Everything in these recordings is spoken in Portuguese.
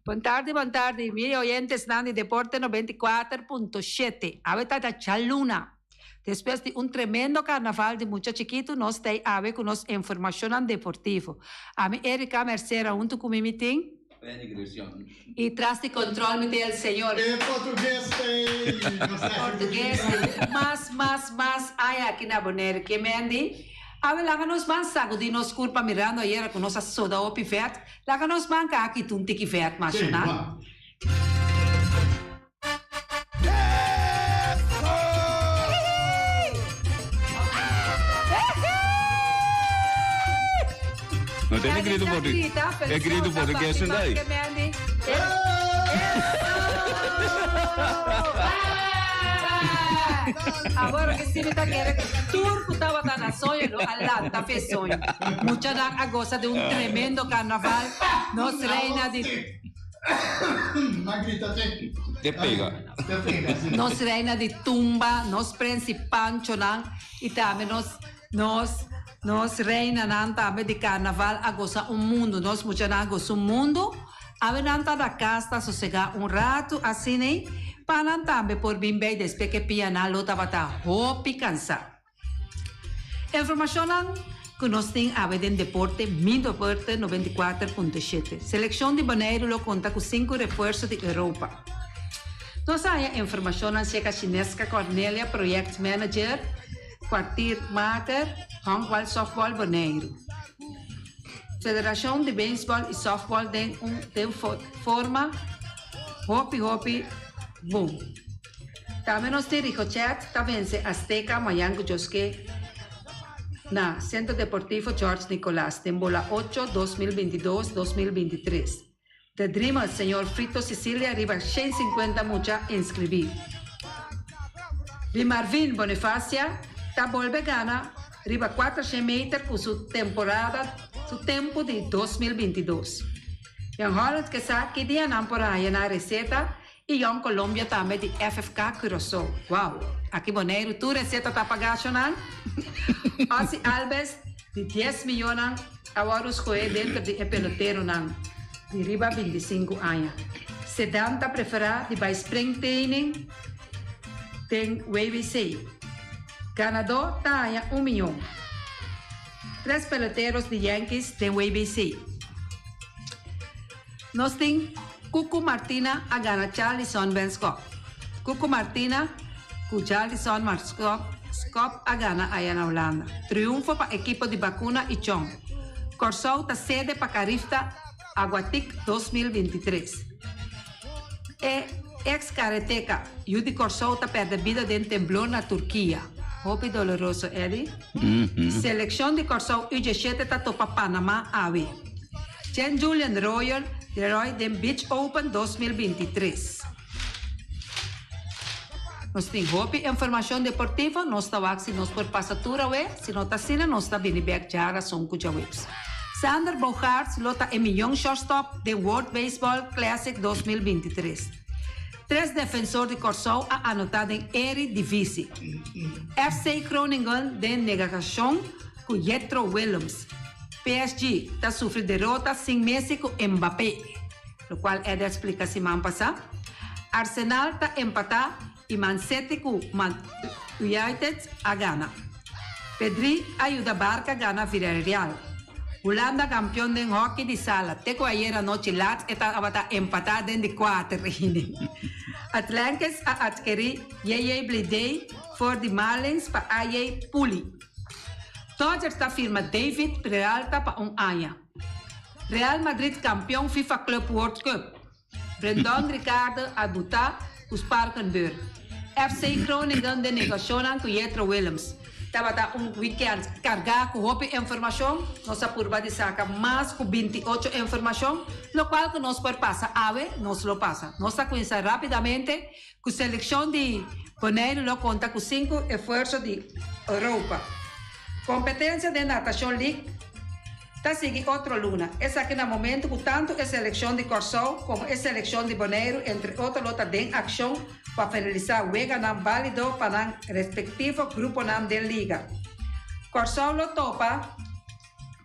Buon tardi, miei oyentes de Deporte 94.7. Aveta da Chaluna. Después de un tremendo carnaval de muchos chiquitos, nos está ave con nos información deportivo. A mí, Erika Mercera, junto con mi meeting. Y tras de control me el señor. En portugués, Portugués, más, hay aquí en Abonero, que me andi. A ver, láganos van sacudinos culpa mirando ayer con nos soda o pifet. Láganos van que aquí tú un tiki fet más, ¿no? No tiene grito portugués. É grito português, não é? Agora que se me está querendo, turco estava dando sonho, alá está fez sonho. Muita gente gosta de tremendo carnaval, nos reina de... Te pega. Nos reina de tumba, nos principancho, e também nos reina também de carnaval, a gozar mundo, nós muita gente gosta mundo, a venanta da casa, sossegar rato, assim, né? Para também por bem bem desde que piana lota bata hopi cansa. Informação que nós temos a ver em deporte, Deporte 94.7. Seleção de Bonaire lo conta com 5 reforços de Europa. Nós temos informação acerca chinesca Cornélia, Project Manager, Kwartiermaker, Handball Softball Bonaire. Federação de Beisebol e Softball tem forma hopi boom. Também nós temos Ricochet, também se Azteca, Mayango Josque, na Centro Deportivo George Nicolás, temporada 8, 2022-2023. The Dreamer, Senhor Frito Sicília, arriba 150 mucha inscribir. De Marvin Bonifacia, está volve gana, arriba 400 metros por su temporada, su tempo de 2022. En Holland que sabe que dia não por aí na receita, e em Colômbia também de FFK Curaçao. Uau! Aqui Bonaire, tu receita está pagando, não? Ozzy Alves, de 10 milhões, agora os coe dentro de peloteiro, não? De riba 25 anos. 70 preferá de by spring training, tem WBC. Canadá está 1 milhão. 3 peloteiros de Yankees tem WBC. Nós temos Cuco Martina a gana Charlie Sonben's Cup. Cuco Martina com Charlie Sonben's Cup a gana aí na Holanda. Triunfo para equipo de Vacuna e Chong. Corsou está sede para Carifta Aguatic 2023. Ex-karateka Yudi Corsou está perde vida de temblor na Turquia. Hope doloroso, Eddie. Seleção de Corsou U17 está topa Panamá ave. Jen Julian Royal de Beach Open 2023. Nós temos hopi informação deportiva, nós estamos se nós por passatura, se não está assim, nós está bem back já são cuja webs. Sander Bogaerts lota milhão shortstop de World Baseball Classic 2023. 3 defensores de Corsou a anotado em Eredivisie. FC Groningen de negação com Jethro Willems. PSG está sofrendo derrota sem Messi com Mbappé, o qual é da explicação semana passada. Arsenal está empatado e Man City com Man United a gana. Pedri ajuda Barca a gana Villarreal. Holanda campeão de hockey de sala. Teco ayer anoche Lats está empatado em 4 regimes. Atlantis a adquirir Yeye Bledey for the Marlins para Aye Puli. Dodgers está firma David Peralta para ano. Real Madrid campeão FIFA Club World Cup. Brandon Ricardo a botar os Sparkenburg. FC Groningen de negociação com Jethro Willems. Estava weekend cargado com hopi informação. Nossa curva de saca mais com 28 informação, lo qual que nós por passa ave, nós lo passa. Nós conhece rapidamente com a seleção de Bonaire lo conta com 5 esforços de Europa. Competência de natação league está seguindo outra luna. Essa aqui no momento, com tanto a seleção de Corsou como a seleção de Bonaire, entre outras lotas de ação para finalizar o Wega não válido para o respectivo grupo não de liga. Corsou lo topa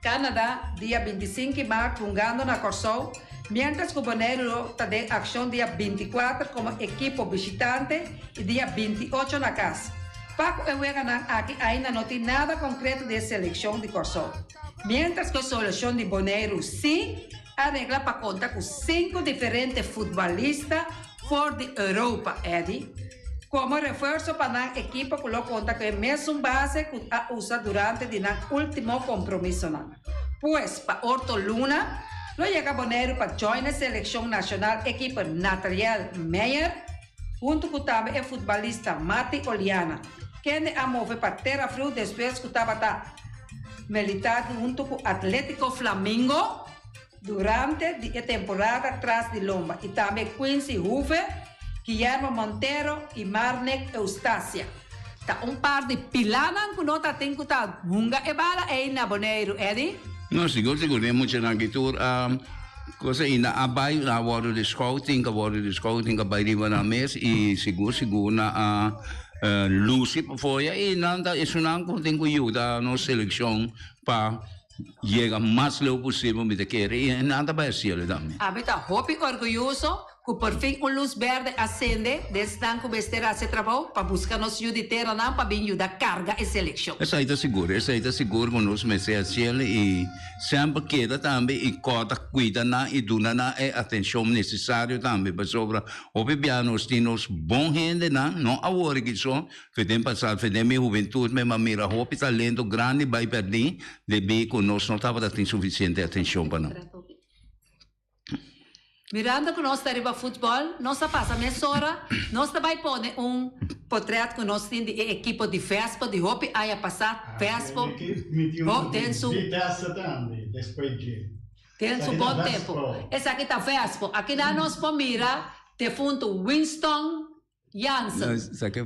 Canadá, dia 25 de março, jogando na Corsou, Mientras que Bonaire tem ação dia 24 como equipo visitante e dia 28 na casa. Paco aqui ainda não tem nada concreto de seleção de Corsol. Mientras que a seleção de Bonaire sim arregla para contar com 5 diferentes futebolistas fora de Europa, Eddie. Como reforço para a equipe que lo conta com a mesma base que a usa durante o último compromisso. Pois, para Orto Luna, lo llega Bonaire para join a seleção nacional equipe Nathaniel Meyer, junto com também o futebolista Mati Oliana, que a move para Terra Frio depois que estava militar junto com Atlético Flamengo durante a temporada atrás de Lomba. E também Quincy Hoover, Guillermo Montero e Marnek Eustácia. Tá par de pilanan que não tem que estar hunga e bala aí na Bonaire, Eddie? Não, seguro, é muito na guitarra. Cosa ina abay na waro de scouting ka bay riba na mes e seguro na Lucy foi e nanda isunang kung tengo yuda no seleção pa llega mais low possível me querer e nada vai ser dame. Abita hopi orgulhoso que por fim luz verde acende desde que bestera se trabalho para buscar nos juditeira não para vir da carga e seleção. Essa aí tá seguro com nós meses assim e sempre queda também e cota cuida na e duna na é atenção necessário também para sobra hopi pianos tinos bom gente não agora que só fedem passar fedem minha juventude me mira hopi talento grande vai perder de bem com nós não tava dando suficiente atenção para não. Mirando que nós estamos futebol, nós passa meia hora, nós vai pôr portrait que nós temos de equipe de Vespa, de Hopi, aí a passar Vespa. Tem su bom tempo. Essa aqui tá Vespa. Aqui nós podemos mirar, te fundo Winston Janssen.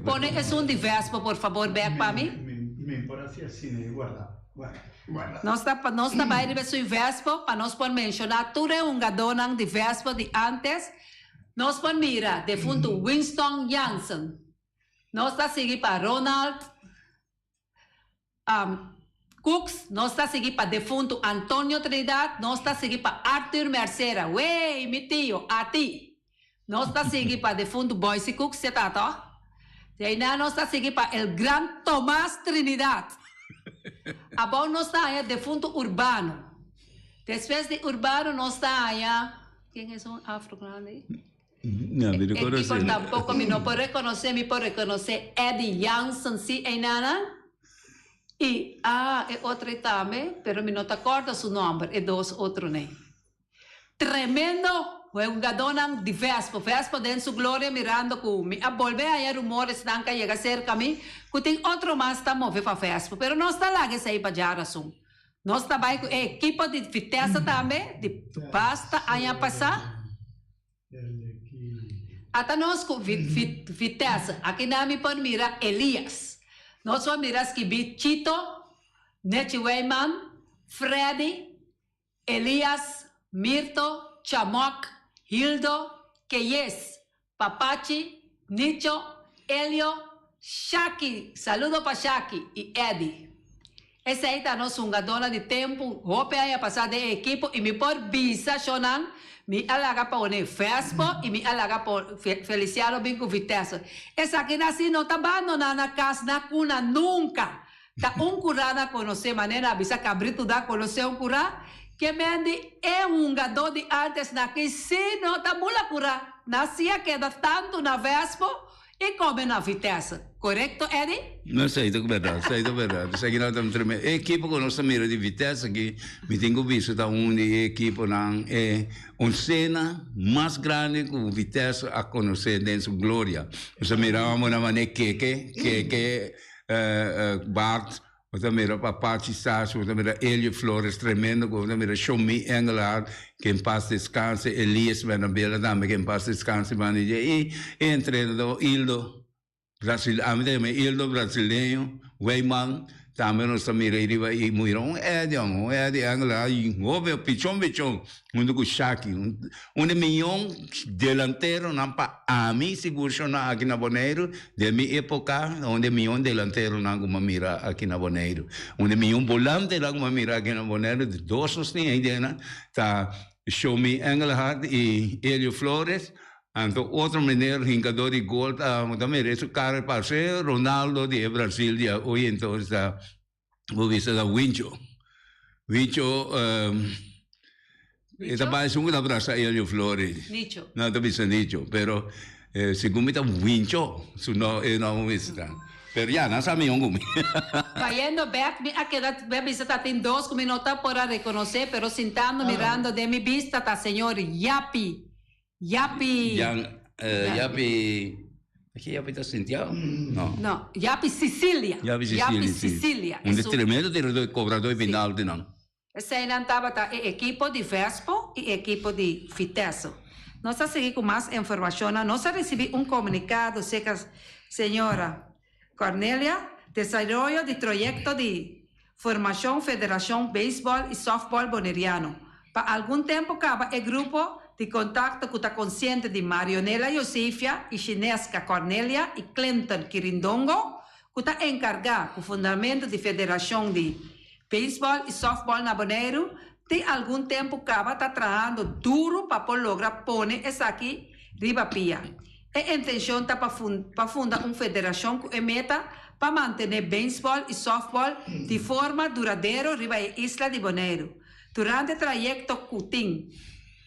Põe esse de Vespa, por favor, back para mim. Me parece assim, guarda. Nós vai receber sua Vespa, para nós podemos mencionar tudo gadonang de Vespa de antes. Nós podemos mirar, de fundo Winston Janssen. Nós está seguindo para Ronald Cooks. Nós está seguindo para defunto Antônio Trinidad. Nós está seguindo para Arthur Mercera. Ué, meu tio, a ti. Nós está seguindo para defunto Boise Cooks, você tá, tá? E aí nós está seguindo para el gran Tomás Trinidad. Agora nós está aí defunto Urbano. Depois de Urbano nós está aí. Quem é esse afro-grande? Não, me reconhece. Tampoco me não pode reconhecer Eddie Janssen, sim, é nada. E é outro também, pero me não te acordo seu nome, é dois outros né. Tremendo, é gadonang de Vespa dentro sua glória mirando com me volver aí rumores não que chega cerca a mim, que tem outro mais está mover para Vespa, pero não está lá que sai para Jarasun. Nós está vai com equipe de Vitessa também, de pasta aí a passar. Até nós com Vitessa, aqui na me pode mirar Elias. Nós vamos mirar que vi Chito, Nechi Weyman, Freddy, Elias, Mirto, Chamok, Hildo, Keyes, Papachi, Nicho, Elio, Shaki, saludo para Shaki e Eddie. Esse aí está nosso gadona de tempo, hope aí a passar de equipe e me por visa, Shonan, me alaga para o Vespa e me alaga para Feliciano Binco Vitessa. Essa aqui nasce não está abandonada na casa, na cuna, nunca. Está curada conhecer maneira, avisa cabrito dá conhecer curá, que mende é gador de antes daqui, se não está mula curá. Nascia queda tanto na Vespa e come na Vitessa. Correto, Eddie? Não sei, é verdade. Sei que nós estamos tremendo. A equipe que nós miramos de Vitessa, que me tenho visto, tá de equipe não é uma cena mais grande que o Vitessa a conhecer dentro da glória. Nós miramos na maneira que Bart, outra mira Papachi Sasso, outra mira Elio Flores, tremendo, outra mira Shomi Engelhard, que em paz descanse, Elias Benabela, também que em paz descanse, e treinador Hildo, Hildo brasileiro, Weyman, também nós miramos e muiram Eddie Engelhard, e houve pichon, muito com Shaki, milhão delantero, não para a mim, seguro, aqui na Bonaire, de minha época, milhão delantero, não mira aqui na Bonaire, milhão volante, não mira aqui na Bonaire, de dois nós temos, tá, Show Me Engelhardt e Elio Flores. Anto outro mineiro jogador de gol também esse cara parceiro Ronaldo de Brasília hoje então está vou ver da Wincho esta mais um da Brasa Elio Flores Nicho. não também se Nicho pero segundo me tá Wincho su no não está pero ya não sabe como Cayendo back, a quedar, a vista tem 2 minutos para reconhecer, pero sentando, mirando de mi vista, está senhor Yapi. Yapi aqui Yapi está Santiago não No, Yapi Sicilia. Yapi Sicilia tremendo de cobrador final de não Esse aí estava equipo de Vespo e equipo de Fiteso. Nós a seguir com mais informação. Nós recebi comunicado, sei que a senhora Cornélia, desarrollo de proyecto de formación Federación Béisbol y Softball Boneriano. Para algún tiempo acaba el grupo de contacto que está consciente de Marionela Josefia y Chinesca Cornelia y Clinton Quirindongo, que está encargado con fundamento de Federación de Béisbol y Softball na Boneiro, de algún tiempo acaba está trabajando duro para lograr poner esa aquí riba pia. A intenção está para fundar uma federação que meta para manter beisebol e softball de forma duradoura riba a Isla de Bonaire. Durante o trajeto Cutim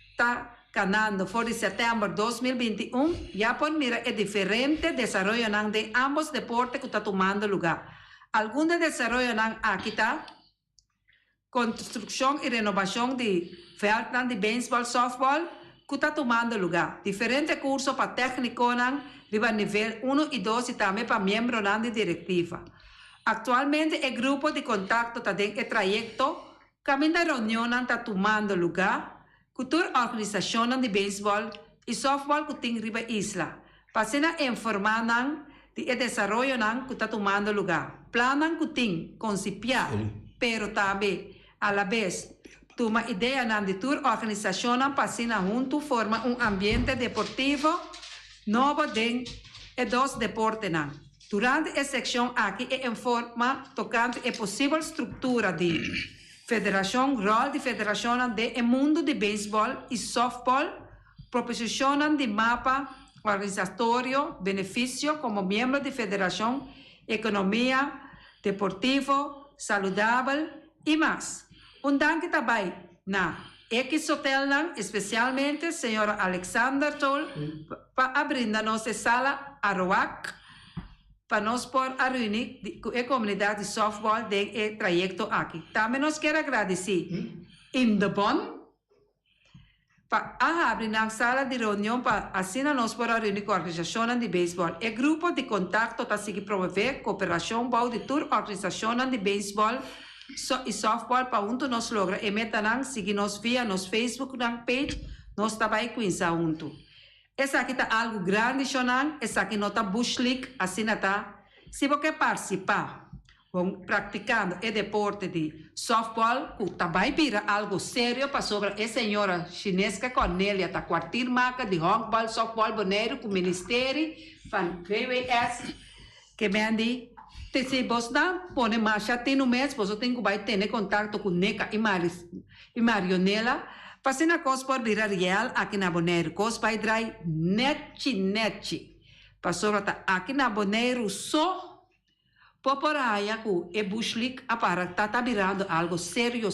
está ganando por setembro de 2021, Japón mira el diferente desarrollo de ambos deportes que está tomando lugar. Algunos de desarrollo aquí está construcción y renovación de feldas de béisbol, softball, que está tomando lugar. Diferentes cursos para técnicos de nivel 1 y 2 y también para miembros de directiva. Actualmente el grupo de contacto está en el trayecto, camino de reunión está tomando lugar, cultura organización de béisbol y softball que tiene riba isla. Para informar de desarrollo que está tomando lugar. Planan que tiene concipiar, pero también a la vez toma idea de tu organización para junto forma un ambiente deportivo nuevo de dos deportes. Durante esta sección aquí informa tocante a posible estructura de federación, rol de federación del mundo de béisbol y softball, proposición de mapa organizatorio, beneficio como miembro de federación, economía, deportivo, saludable y más. Un danke também na X Hotel, especialmente senhora Alexander Toll, para abrir nossa sala Aroac, para nós por a reunir com a comunidade de softball de trajeto aqui. Também nós quero agradecer Indebon, para abrir na sala de reunião para assim nós por a reunir com a organização de beisebol. O grupo de contato está seguindo promover cooperação para a organização de beisebol e softball para junto nós logra e meta seguir nos via nos Facebook page nós trabalha com isso junto. Essa aqui está algo grande chonang, essa aqui não está bush league assim está. Se você participar, praticando o deporte de softball, que também vira algo sério para sobre a senhora Chinesca Cornélia, tá quartir marca de handball, softball boneiro com o ministério, van VWS, que mande. Se você não põe marcha tem no mês, você tem que ter contato com Neca e Marionela, para ser na coisa por virar real aqui na Bonaire. Coisa vai dar nete. Para sobre aqui na Bonaire só por aí que o Bush League está virando algo sério.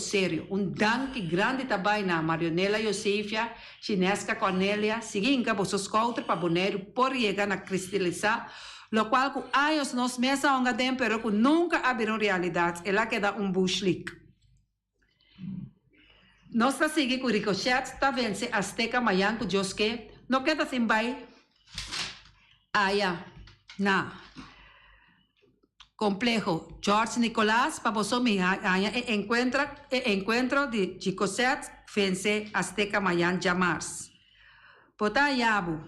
Danke grande também na Marionela Josefia, Chinesca Cornélia, seguindo que vocês contam para Bonaire por chegar a cristalizar. Lo cual que años nos mesa onga den, pero que nunca abriram realidade. Ela queda Bush League. Nós está seguindo com o Ricochet, está vence Azteca Mayan, que Deus que não queda sem vai. Na complejo George Nicolás, para você me encontro de Ricochet, vence Azteca Mayan Jamars. Pota Yabu.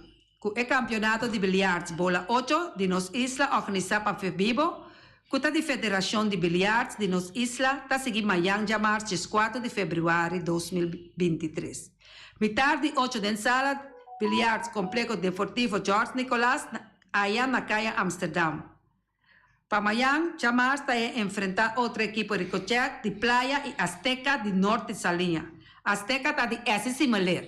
O campeonato de bilhares bola 8 de nos isla organizado para FEBIBO, que está de Federação de Bilhares de nos isla, está seguindo Mayan Jamar, 4 de fevereiro de 2023. Mitad de 8 de sala bilhares complexo deportivo George Nicolás, allá na calle Amsterdam. Para Mayan Jamar está a enfrentar outro equipo Ricochet de Playa e Azteca de Norte Salinha. Azteca está de ese similar.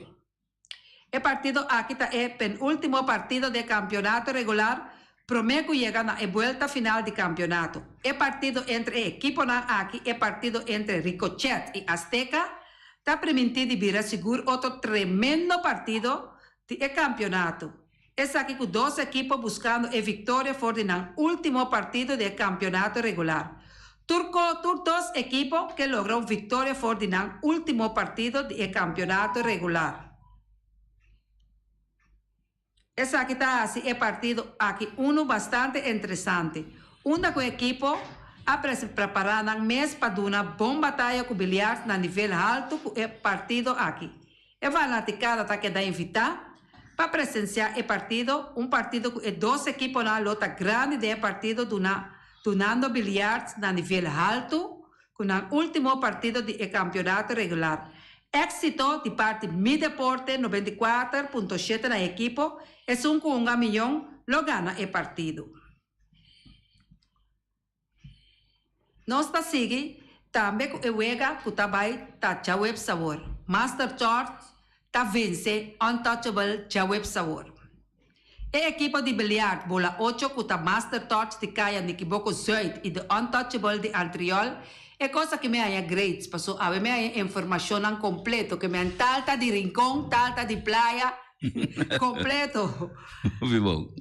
El partido aquí está el penúltimo partido de campeonato regular. Promeco llega a la vuelta final de campeonato. El partido entre el equipo aquí, el partido entre Ricochet y Azteca, está permitido vivir seguro otro tremendo partido de campeonato. Es aquí con dos equipos buscando la victoria por el último partido del campeonato regular. Dos equipos que lograron victoria por el último partido del campeonato regular. Es aquí está así el partido aquí, uno bastante interesante. Uno equipo a preparar un mes para una bomba batalla con bilhares a nivel alto con el partido aquí. E vai na ticada tá que dá invitar para presenciar el partido, un partido con dos equipos na lota grande de partido donando bilhares a nivel alto con el último partido del campeonato regular. Éxito de parte Mi Deporte 94.7 na equipo es un con 1 millón lo gana el partido. Nós tá sigue também com juega que também tá Jaweb Sabor. Master Chart tá vence Untouchable Jaweb Sabor. A equipa de bilhar bola 8 que tá Master Chart de Caia de Kiboko Zuid e de Untouchable de Antriol. É coisa que me há grades, passou a me há informação completo que me há talta de rincón, talta de playa, completo. Vivo.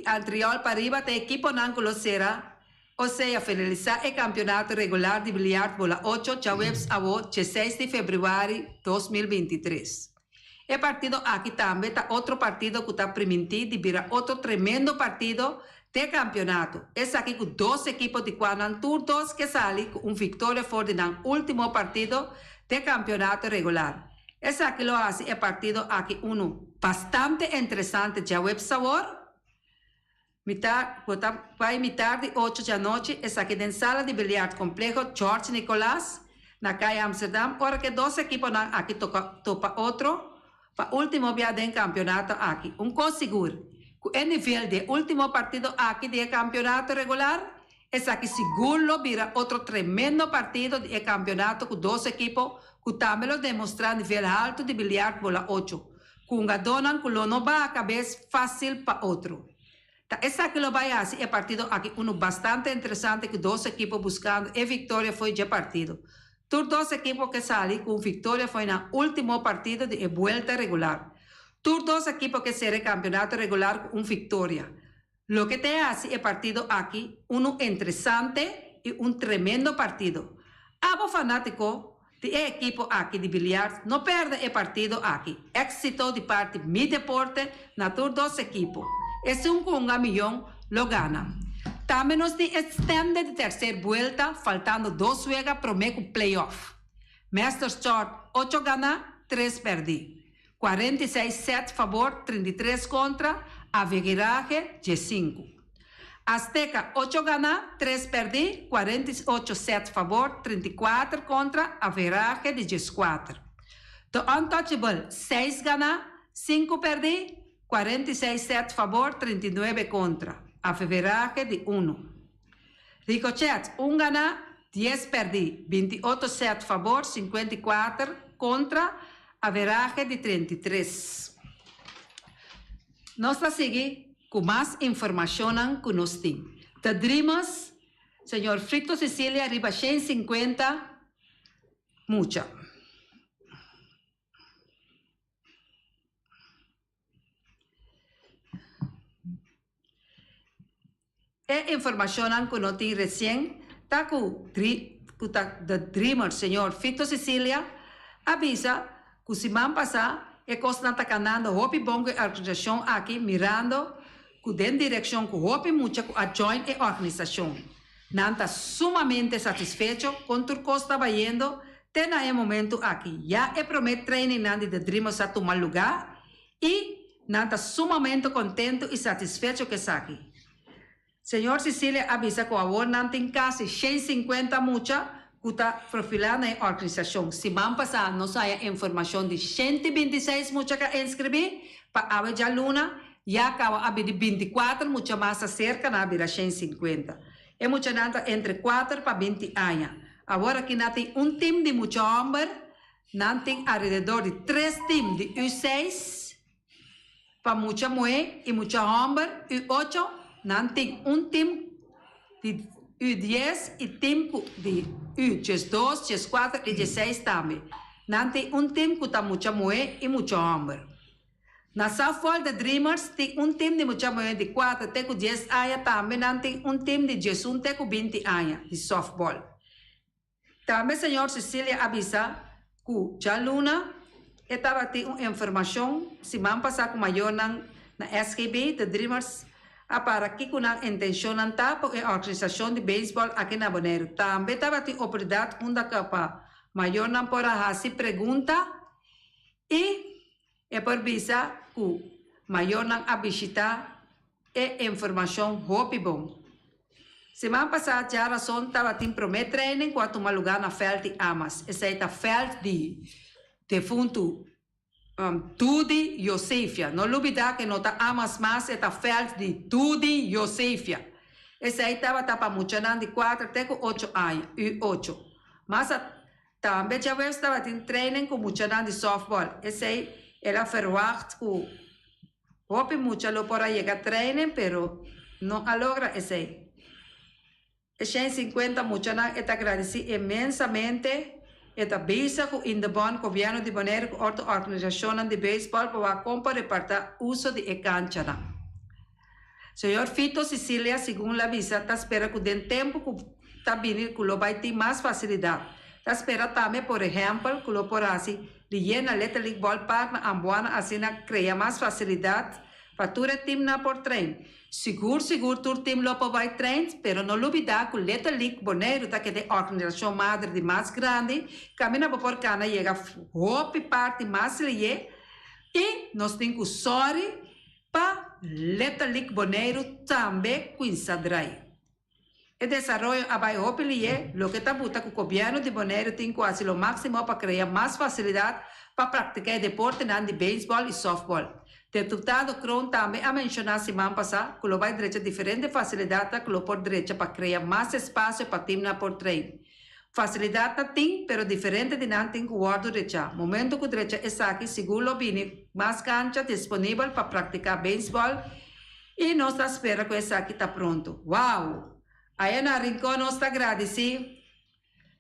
Antriol para arriba tem equipo não colocera. Ou seja, finalizar o campeonato regular de bilhar bola 8, Jawebs Abo, 16 de fevereiro de 2023. O partido aqui também está outro partido que está permitido de virar outro tremendo partido de campeonato. Esse aqui com dois equipos de Quanan Turtos que saem com uma vitória forte no último partido de campeonato regular. Esse aqui lo hace o partido aqui bastante interessante, Jawebs Sabor. Vai mitad de 8 da noite, es aqui na sala de bilhar complejo George Nicolás, na calle Amsterdam, hora que dos equipos aqui topa outro, para último dia de campeonato aqui. Coisa seguro, com o nível de último partido aqui de campeonato regular, es aqui seguro vira outro tremendo partido de campeonato com dois equipos, que também lo demonstra nível alto de bilhar bola 8, com gadonan que lo não vai a cabeça fácil para outro. Essa que lo vai assim é partido aqui bastante interessante que dois equipos buscando e vitória foi de partido. Todos dois equipos que saem com vitória foi no último partido de volta regular. Todos dois equipos que serão campeonato regular com vitória. Lo que te hace é partido aqui interessante e tremendo partido. Abo fanático de equipo aqui de bilhar não perde o partido aqui. Éxito de parte Mi Deporte na todos dois equipos. Es un con 1 millón lo gana. También nos de extende de tercera vuelta, faltando 2 juegos promedio playoff. Masters Chart 8 gana, 3 perdí. 46 sets favor, 33 contra, averaje de 5. Azteca 8 gana, 3 perdí, 48 sets favor, 34 contra, averaje de 14. The Untouchable 6 gana, 5 perdí, 46 sets favor, 39 contra. Averaje de 1. Ricochet, 1 gana, 10 perdí. 28 sets favor, 54 contra. Averaje de 33. Nós vamos seguir com mais informação que nós temos. The Dreamers, senhor Frito Cecília, arriba 150, mucha. E informação que nós temos recém, está com The Dreamer, senhor Fito Cecília, avisa que semana passada, e costa está ganhando hopi bom que a organização aqui, mirando, que den direção que hopi mucha com a join e organização. Não está sumamente satisfeito com o que está vendo, tem no momento aqui. Já é promete training de The Dreamers a tomar lugar, e não está sumamente contente e satisfeito que está aqui. Senhor Cecília avisa que agora não tem quase 150 mucha que está profilando na organização. Semana passada, nós temos informação de 126 mucha que inscrevi para a Aveja Luna, e acaba de 24 mucha mais cerca na Aveja 150. É mucha nada entre 4 para 20 anos. Agora aqui nós temos time de mucha homem Não tem alrededor de 3 times de U6, para muita mulher e muita homem, U8, não tem um time de U10 e time de U12, U4 e U16 também. Não tem um time que tem muita mulher e muito homem. Na Southwall de Dreamers, tem um time de muita mulher de 4 até 10 anos também, não tem um time de 11 até 20 anos de softball. Também, senhor Cecília avisa que a Luna estava tendo uma informação, se vamos passar com maior na SGB de Dreamers, para que com a intenção de a organização de beisebol aqui na Bonaire. Também estava tendo oportunidade onde para maior não por fazer pergunta e é por visa que maior não a visitar e informação hope bom. Semana passada, já a razão estava tendo promet training enquanto uma lugar na veld de Amas. Esse é o veld de fundo Tudi Josefia. Não olvidar que não está Amas mais, é o veld de Tudi Josefia. Esse aí estava para muitos de 4 até 8 anos, U8. Mas também já estava tendo training com muitos de softball. Esse aí era verwacht que hope mucho lo por aí a training, pero não logra esse aí. 150 mucho na et agradeci imensamente et avisa que in the bond governo de Bonaire com outra organização de beisebol para comprar para uso de cancha na. Senhor Fito Cecília, segundo a visa, está espera que den tempo que está vindo que lo vai ter mais facilidade. Está espera também, por exemplo, que lo por assim Liena Little League Ballpark na Ambuana assim cria mais facilidade para tu time na por treino. Seguro tu time lopo vai treino, pero não olvidar que Little League Bonaire tá que é a organização madre de mais grande, caminha por cana chega hope parte mais lié e nós temos que sorry para Little League Bonaire também com Sadrai. O desarrollo abai hope lié, lo que está buta que o governo de Bonaire tem quase o máximo para criar mais facilidade para praticar deporte de beisebol e softball. Deputado Kroon também a mencionar semana passada que o vai direita diferente facilidade que o por direita para criar mais espaço para time na por treino. Facilidade tem, pero diferente de não tem que o outro direita. Momento que o direita está aqui, seguro bem mais cancha disponível para praticar beisebol e nós espera que essa aqui está pronto. Uau! Aí na Rincón nós está agradecido.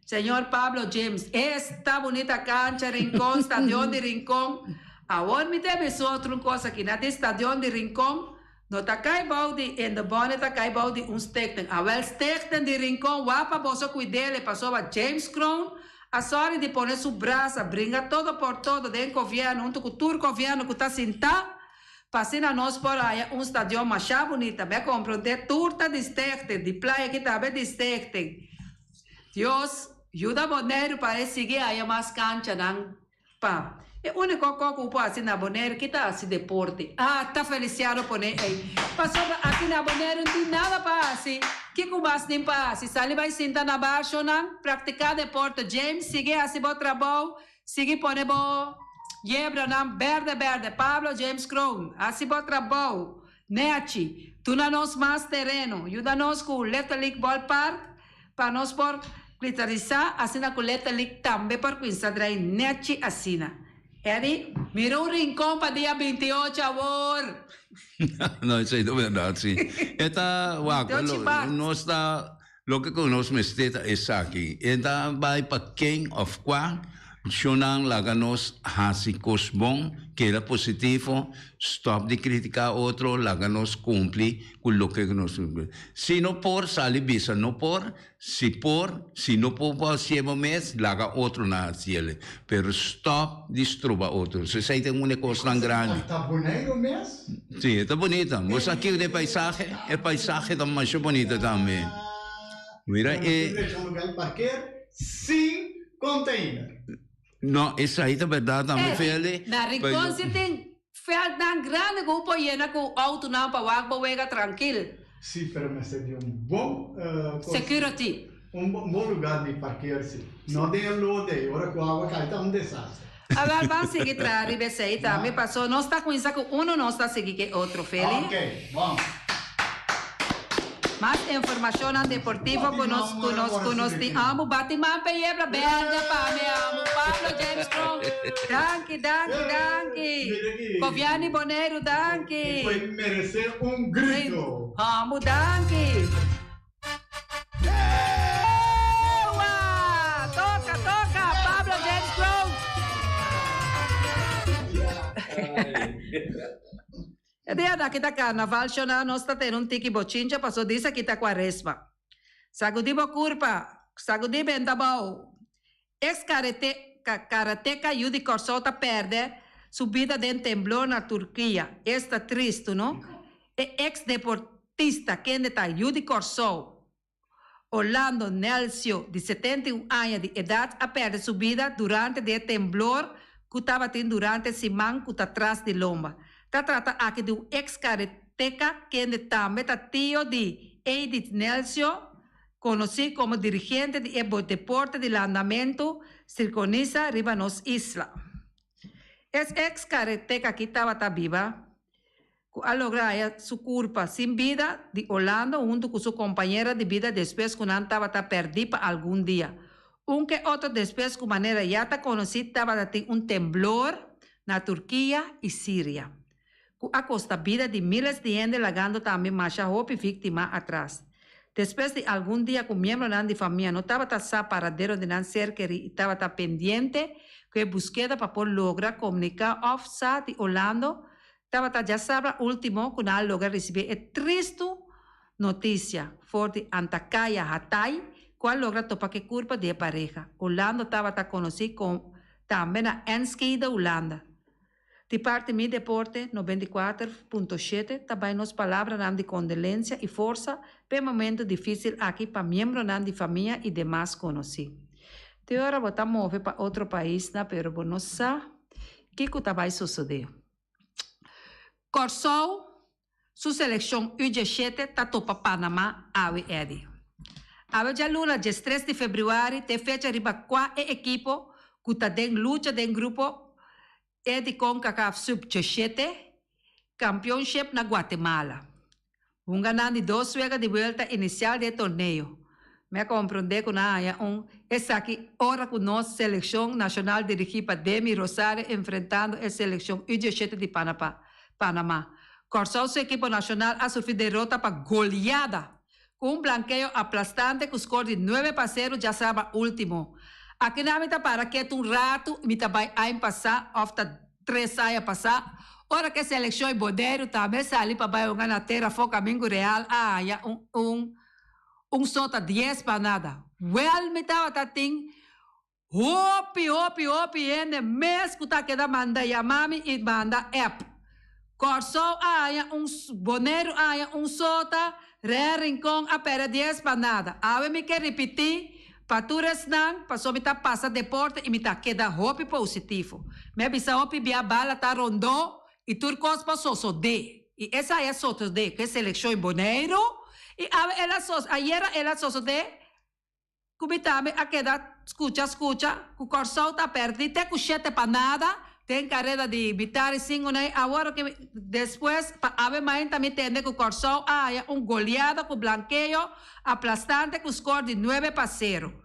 Senhor Pablo James, esta bonita cancha Rincón, estadio de Rincón. Agora me deve outra coisa aqui, na estadio de Rincón, não está caibau de, em de bonne está caibau de stekten. A wel stekten de Rincón, wapa boso cuidele, passou a James Crown, a sorte de poner sua braça, brinca todo por todo, dentro do governo, um turco governo que está sentado, passando nós por aí, estadio mais bonita, bem compro de turta de stekten, de praia que também de stekten. Deus, ajuda Bonaire para seguir aí mais cancha, não, pá. É o único coisa que pode na Bonaire que está assim deporte. Está feliciado por aí. Passou aqui na Bonaire não tem nada para assim. Que mais tem para assim? Se ele vai sentar na baixo, não? Praticar deporte, James, seguir assim bom trabalho, seguir por aí bom. Yebra, não? Verde. Pablo James Crown, assim bom trabalho. Neachi, tu na nós mais terreno. Ajuda-nos com o Little League Ballpark para nós por clitarizar, assim na Little League também para conhecer aí. Neachi, assim na. Eddie, mira un rincón para día 28, amor. No, eso es verdad, sí. Esta, no está, lo que conozco es aquí. Esta va para King of Qua, Shonang laganos hasi cosbon, que era positivo, stop de criticar otro, laganos cumpli con lo que nos cumple. Si no por, sale visa, no por, si no por, siemo mes, laga otro na cielo. Pero stop, distruba otro. Se sai tem una cosa tan grande. ¿Está bonito mes? Sí, está bonita. Vos aquí el paisaje está más bonito también. Mira, un lugar para parquear sin container. No, essa aí é verdade também, Feli. Na Rincón se tem feld tão grande que o pode llenar com o auto não para o vega tranquilo. Sim, pero me seria bom security. Bom lugar de parquear-se. Não tem lote, agora com a água cai, está desastre. Agora vamos seguir para a RBC também passou. Nós está com isso que não está seguindo que outro, Feli. Ok, vamos. Más información deportiva con nos amo Batman Peyebla Belga pa me amo Pablo James Strong. Danke. Coviani Bonero, danke. Foi merecer grito. Amo, danke. Toca, Pablo James Strong. E dia kita carnaval na nós tá tendo tiki bochincha passou disso aqui tá quaresma. Sagudibo curpa, sagudibo entabau. Ex-karateca Yudi Corsota perde subida de temblor na Turquia. Está triste, não? E ex-deportista que está Yudi Corsou, Orlando Nelson, de 71 anos de idade, a perde subida durante o temblor que estava tendo durante a semana que está atrás de Lomba. Está tratando aqui de um ex-karateca que também está tio de Edith Nelson, conhecido como dirigente do deporte de andamento, circoniza riba nos isla. Esse ex-karateca que estava viva, a lograr sua culpa sem vida de Orlando, junto com sua companheira de vida, depois que não estava perdida algum dia. Que outro depois, de maneira já está conhecida, estava tendo temblor na Turquia e Síria. A custa vida de milhares de gente lagando também mais roupa e vítima atrás. Depois de algum dia, com membro da família não estava paradeiro de não ser que estava pendiente, que a buscada para por lograr comunicar oficial de Orlando, estava já sabe último que não logra receber a triste notícia de Antakya Hatay, qual logra topar que culpa de pareja. Orlando estava conhecido como também a Enschede da Holanda. De parte mi deporte 94.7, também nos palavras de condolência e força para momento difícil aqui para membros de família e demais conhecidos. De hora vamos mover para outro país, pero não sabe o que vai suceder. Corsou, sua seleção U17 está topa Panamá, ave Edi. Ave já lula, dia 3 de fevereiro, te fecha riba 4 equipo que está em luta de grupo de CONCACAF Sub-17, Championship na Guatemala. Ganando 2 vezes de volta inicial do torneio. Me compreende que essa aqui hora que nossa seleção nacional dirigida por Demi Rosario enfrentando a seleção U17 de Panamá. Corsou sua equipe nacional a sofrer derrota para goleada, com blanqueio aplastante com score de 9-0, já sabe último. Aqui na mita para que rato, mita vai a passar, ofta 3 anos passar. Ora que a seleção é bodeiro, também sali para vai na terra, foca caminho real, sota 10 para nada. Well, mita tá tem, hopi, ende, mês que tá queda manda yamami e manda app. Corsou, boneiro, sota, rincón, a pera 10 para nada. Ave me quer repetir, Paturas não, passou me passa deporte e me queda hopi positivo. Me bisa hopi bia bala tá rondou e turcos passou só de. E essa é a soto de que seleção boneiro e ela só de cubitame a queda escucha, o corsão tá perdido, tem cuchete para nada, tem carreira de vitar e cinco, né? Agora que depois, ave mãe também tem que o corsão goleada com blanqueio aplastante com score de 9-0.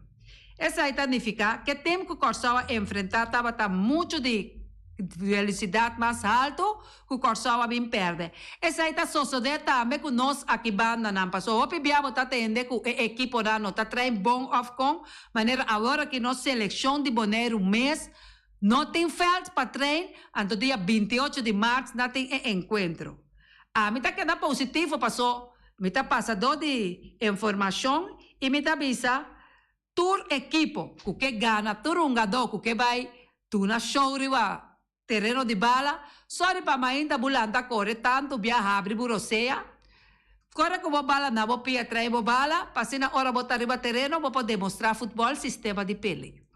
Essa aí significa que tem que o corsão enfrentar estava muito de velocidade mais alto que o corsão bem perde. Essa aí está sucedendo também com nós aqui banda não passou. O pibiamo está tendo que a equipe não está treinando bom off com maneira agora que nós seleção de boneiro mês não tem feld para treinar, então dia 28 de março não tem encontro. A mim está quedando positivo, passou, me está passador de informação e me está avisa, tur equipo, que gana, tur jogador, que vai, tu na show riba, terreno de bala, sorry para ainda bulanda corre tanto, viaja abre burocea, corre como bala na vou pia trai bala, passei na hora botar riba terreno, vou poder demonstrar futebol, sistema de pele.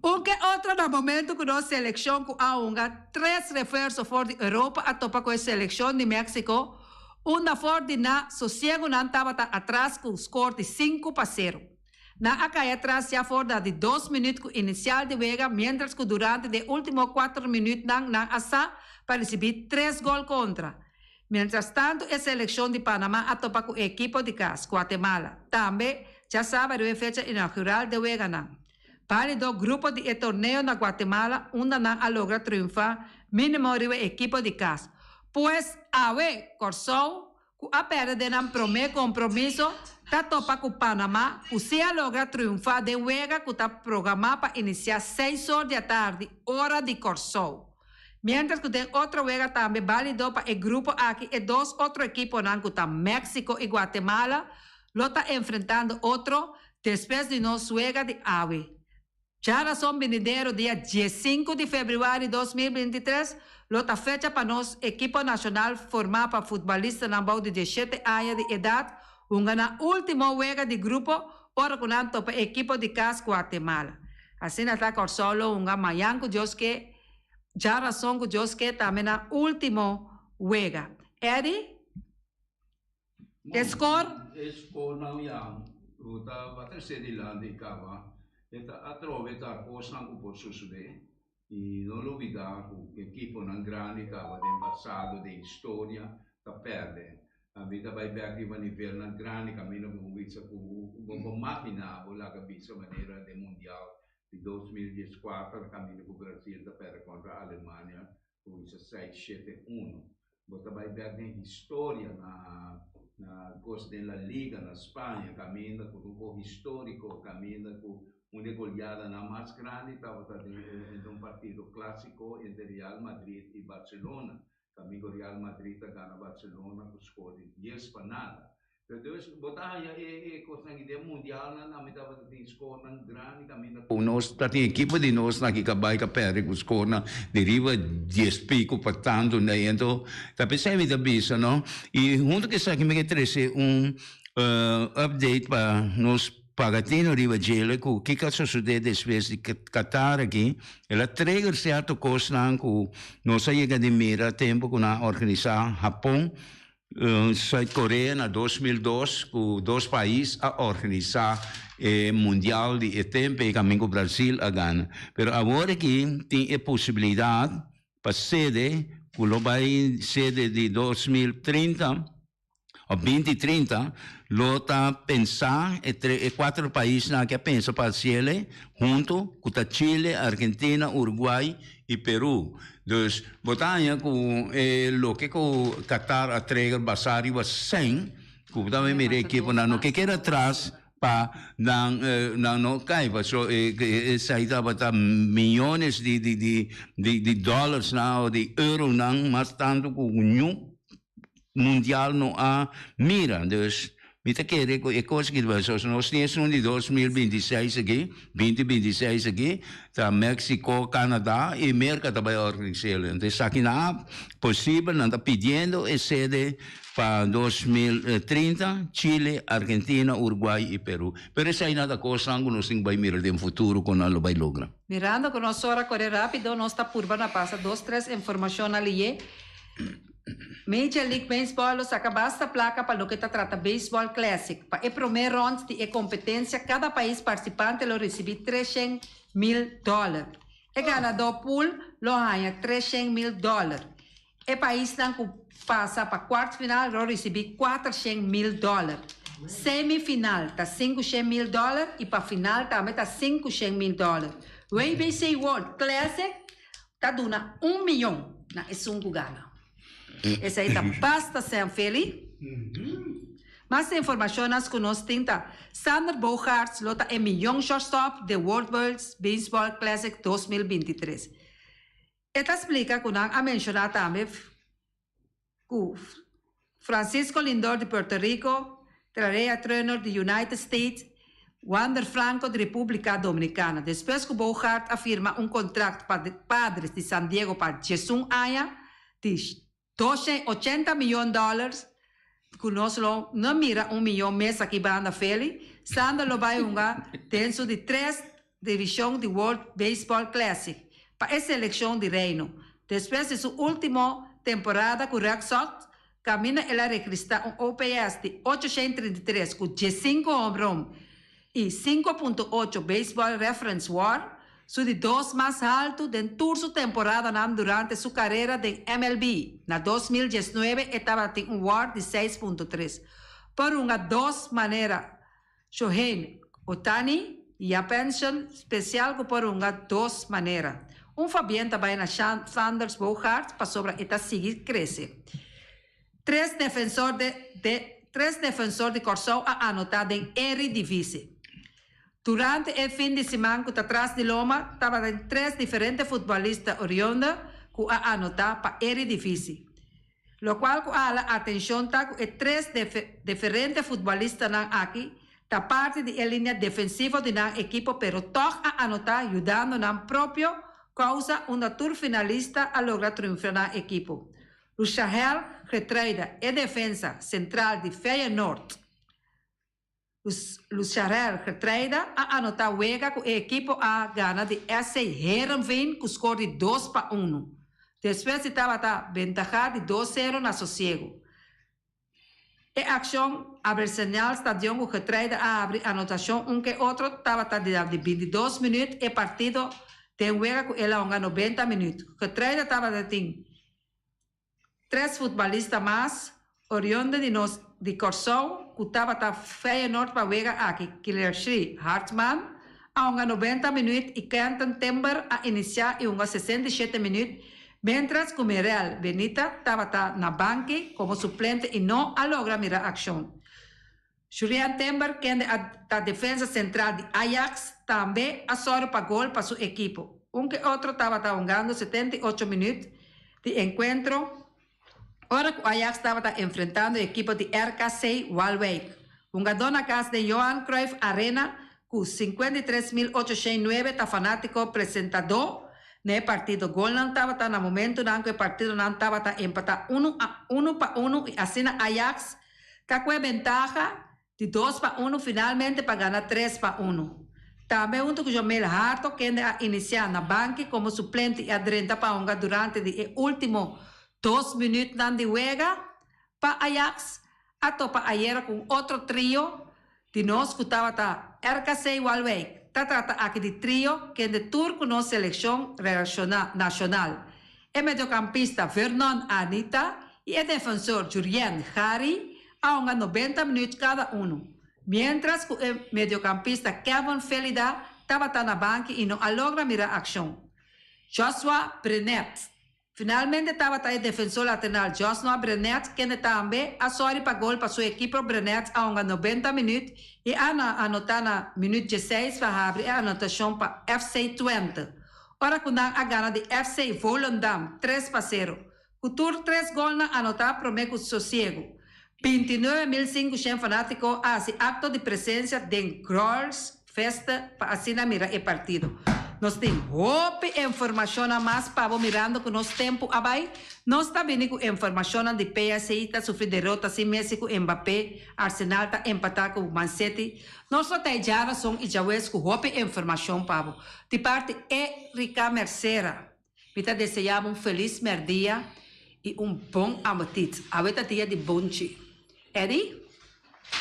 Que outro no momento que nós seleção com a 3 reforços fora de Europa a topa com a seleção de México, uma fora de na sossego não estava atrás com o score de 5-0. Na acai atrás já fora de 2 minutos com inicial de vega, mientras que durante os últimos 4 minutos não assa para receber 3 gols contra. Mientras tanto, a seleção de Panamá atopa com o equipo de casa, Guatemala. Também, já sábado é fecha inaugural de Weganam. Para do grupo de torneio na Guatemala, onde não logra triunfar, mínimo o equipo de casa. Pois, a Corsão, com a perda de primeiro compromisso, está topa com Panamá, o se logra triunfar de Wega, que está programado para iniciar 6 horas da tarde, hora de Corsão. Mientras que tem outro Wega também válido para o grupo aqui e 2 outros equipos, que estão México e Guatemala, lo está enfrentando outro, depois de nós Wega de Awe. Já razão venidero dia 15 de fevereiro de 2023, lota fecha para nós equipo nacional formado para futebolistas na base de 17 anos de idade, na última wega de grupo, ora com para a equipo de casa Guatemala. Assim está com solo manhã que Deus que já razão que Deus que também na última wega. Eddie? Score? Score não ia. O da bater sede lá de Cava. A trovare cosa non può succedere e non lo vedo che equipo non grande che aveva del passato di storia da perdere a vita vai back di livello non grande cammino con vizza con macchina o la capisco maniera del mondiale di 2014 cammino con Brasil da perdere contro Alemania con 6-7-1 bota vai back di storia na cosa della Liga na Spagna cammina con un po' storico cammina con una goleada na mais grande estava em partido clássico entre Real Madrid e Barcelona. Amigo Real Madrid ganha Barcelona com score de 10-0. Então, botar a coisa de mundial na metade de score grande caminho. Nós tem equipe de nós na que acaba de perder com score deriva 10 pico portanto, né? Então, tá pensando da bisa, não? E junto que isso aqui me trouxe update para nós Pagatino Rivagele, que que succede depois de Qatar aqui, ela trigger certo coisa que nós chega de mira tempo que na organizar Japão, Sul-Coreia na 2002, com 2 países a organizar mundial de tempo e caminho Brasil a Gana. Pero agora aqui tem a possibilidade para sede, que vai sede de 2030 ou 2030, lota pensar e 4 países que pensam para Chile, junto com Chile, Argentina, Uruguai e Peru. Então, botanya com o que o Qatar atrega basari was 100, que também me equipo no que quer atrás para não caiba. So saída bata milhões de dólares ou de euros não, mas tanto com mundial não há mira, dus mita querer é coisa que vai ser nós temos de 2026 aqui, 2026 aqui, tá México, Canadá e América também organizar. Então aqui não possível, não está pedindo é sede para 2030, Chile, Argentina, Uruguai e Peru. Pero essa aí nada coisa que nós temos vai mirar no futuro com ela vai lograr. Mirando que nós hora correr rápido, nós está por na passa 2-3 informação ali. Major League Baseball acaba esta placa para o que trata Baseball Classic. Para o primeiro round de competência, cada país participante lo recebe $300,000. O ganador pool lo ganha $300,000. O país que passa para quarto final lo recebe $400,000. Semifinal está $500,000 e para final também está $500,000. O ABC World Classic está dando $1 milhão na sungu gana. Essa aí tá basta ser feliz. Mais informações que nós temos. Sander Bogaerts lota é milhão shortstop de World Baseball Classic 2023. Esta explica que nós a mencionar também que Francisco Lindor de Puerto Rico, Trarea Trainer de United States, Wander Franco de República Dominicana. Depois que Bogaerts afirma contrato para Padres de San Diego para 11 anos, de $280 milhões, que nós não mira $1 milhão mês aqui banda feliz, Sander lo vai dentro de 3 divisões de World Baseball Classic, para essa eleição de reino. Depois de sua última temporada com o Red Sox, camina ela registra OPS de 833 com 15 home run e 5.8 Baseball Reference WAR, Su de dos mais alto de toda sua temporada durante sua carreira de MLB. Na 2019, estava em um WAR de 6.3. Por uma dos maneiras, Shohei Ohtani e a pension especial por uma dos maneiras. Fabián também na Sanders Bogarts para sobre esta seguir crescer. Três defensores de Corsão a anotar em Eredivisie. Durante o fim de semana, atrás de Loma, estavam três diferentes futebolistas oriundos que a anotar para Eredivisie. Lo qual a la atenção está com três diferentes futebolistas aqui, da parte da linha defensiva do equipo, pero todos a anotar, ajudando na própria causa uma tour finalista a lograr triunfar na equipo. O Shahel Getreuda e defensa central de Feyenoord. O Shahel Getreuda a anotar wega com a equipo a gana de SC Heerenveen com score de 2-1. Depois estava a ventaja de 2-0 na sossego. E ação Abersenal Stadion com Getreuda a abrir anotação que outro estava de 22 minutos e partido tem wega com ela 90 minutos. Getreuda estava de três futebolistas mais, oriundos de Corsão, que estava a Feyenoord para wega aqui, Killer Hartman, a 90 minutos e Quentin Timber a iniciar em 67 minutos, mientras que Mirel Benita estava na banca como suplente e não a logra mirar a ação. Julian Timber, que é a defesa central de Ajax, também a sorte para gol para sua equipe. Que outro estava jogando 78 minutos de encontro. Ora que o Ajax estava enfrentando a equipe de RKC Waalwijk. Dona casa de Johan Cruyff Arena, com 53.809 está fanático apresentador. No partido, gol não estava no momento em que o partido não estava empatar 1-1 e assim Ajax está com a ventaja de 2-1 finalmente para ganhar 3-1. Também junto com Jomel Harto, que a iniciar na banca como suplente e adrenta para durante os últimos 2 minutos de wega para Ajax, a topa ayer com outro trio de nós que estava RKC Waalwijk. Trata aqui de trio que é de turco na seleção nacional. É mediocampista Vernon Anita e é defensor Jurien Hari a 90 minutos cada um. Mientras que o mediocampista Kevin Felida estava na banca e não logra mirar a ação. Joshua Brenet. Finalmente estava o defensor lateral Joshua Brenet, que também a sorte para gol para sua equipe Brenet a 90 minutos e anotar na minuto 16 para abrir a anotação para FC Twente. Ora que a gana de FC Volendam 3-0. O tour 3 gols na anotar promete sossego. 29.500 fanáticos hacen acto de presencia de Girls Festa para así mirar el partido. Nós temos informação a mais para mirando que nosso tempo abai. Nós também com informação de PSI está sofrendo derrota sem México, Mbappé, Arsenal está empatado com Man City. Nós até já são e já com informação para de parte Erika Mercera. Kita desejamos feliz merdia e bom apetite. Agora dia de bom dia. Eddie?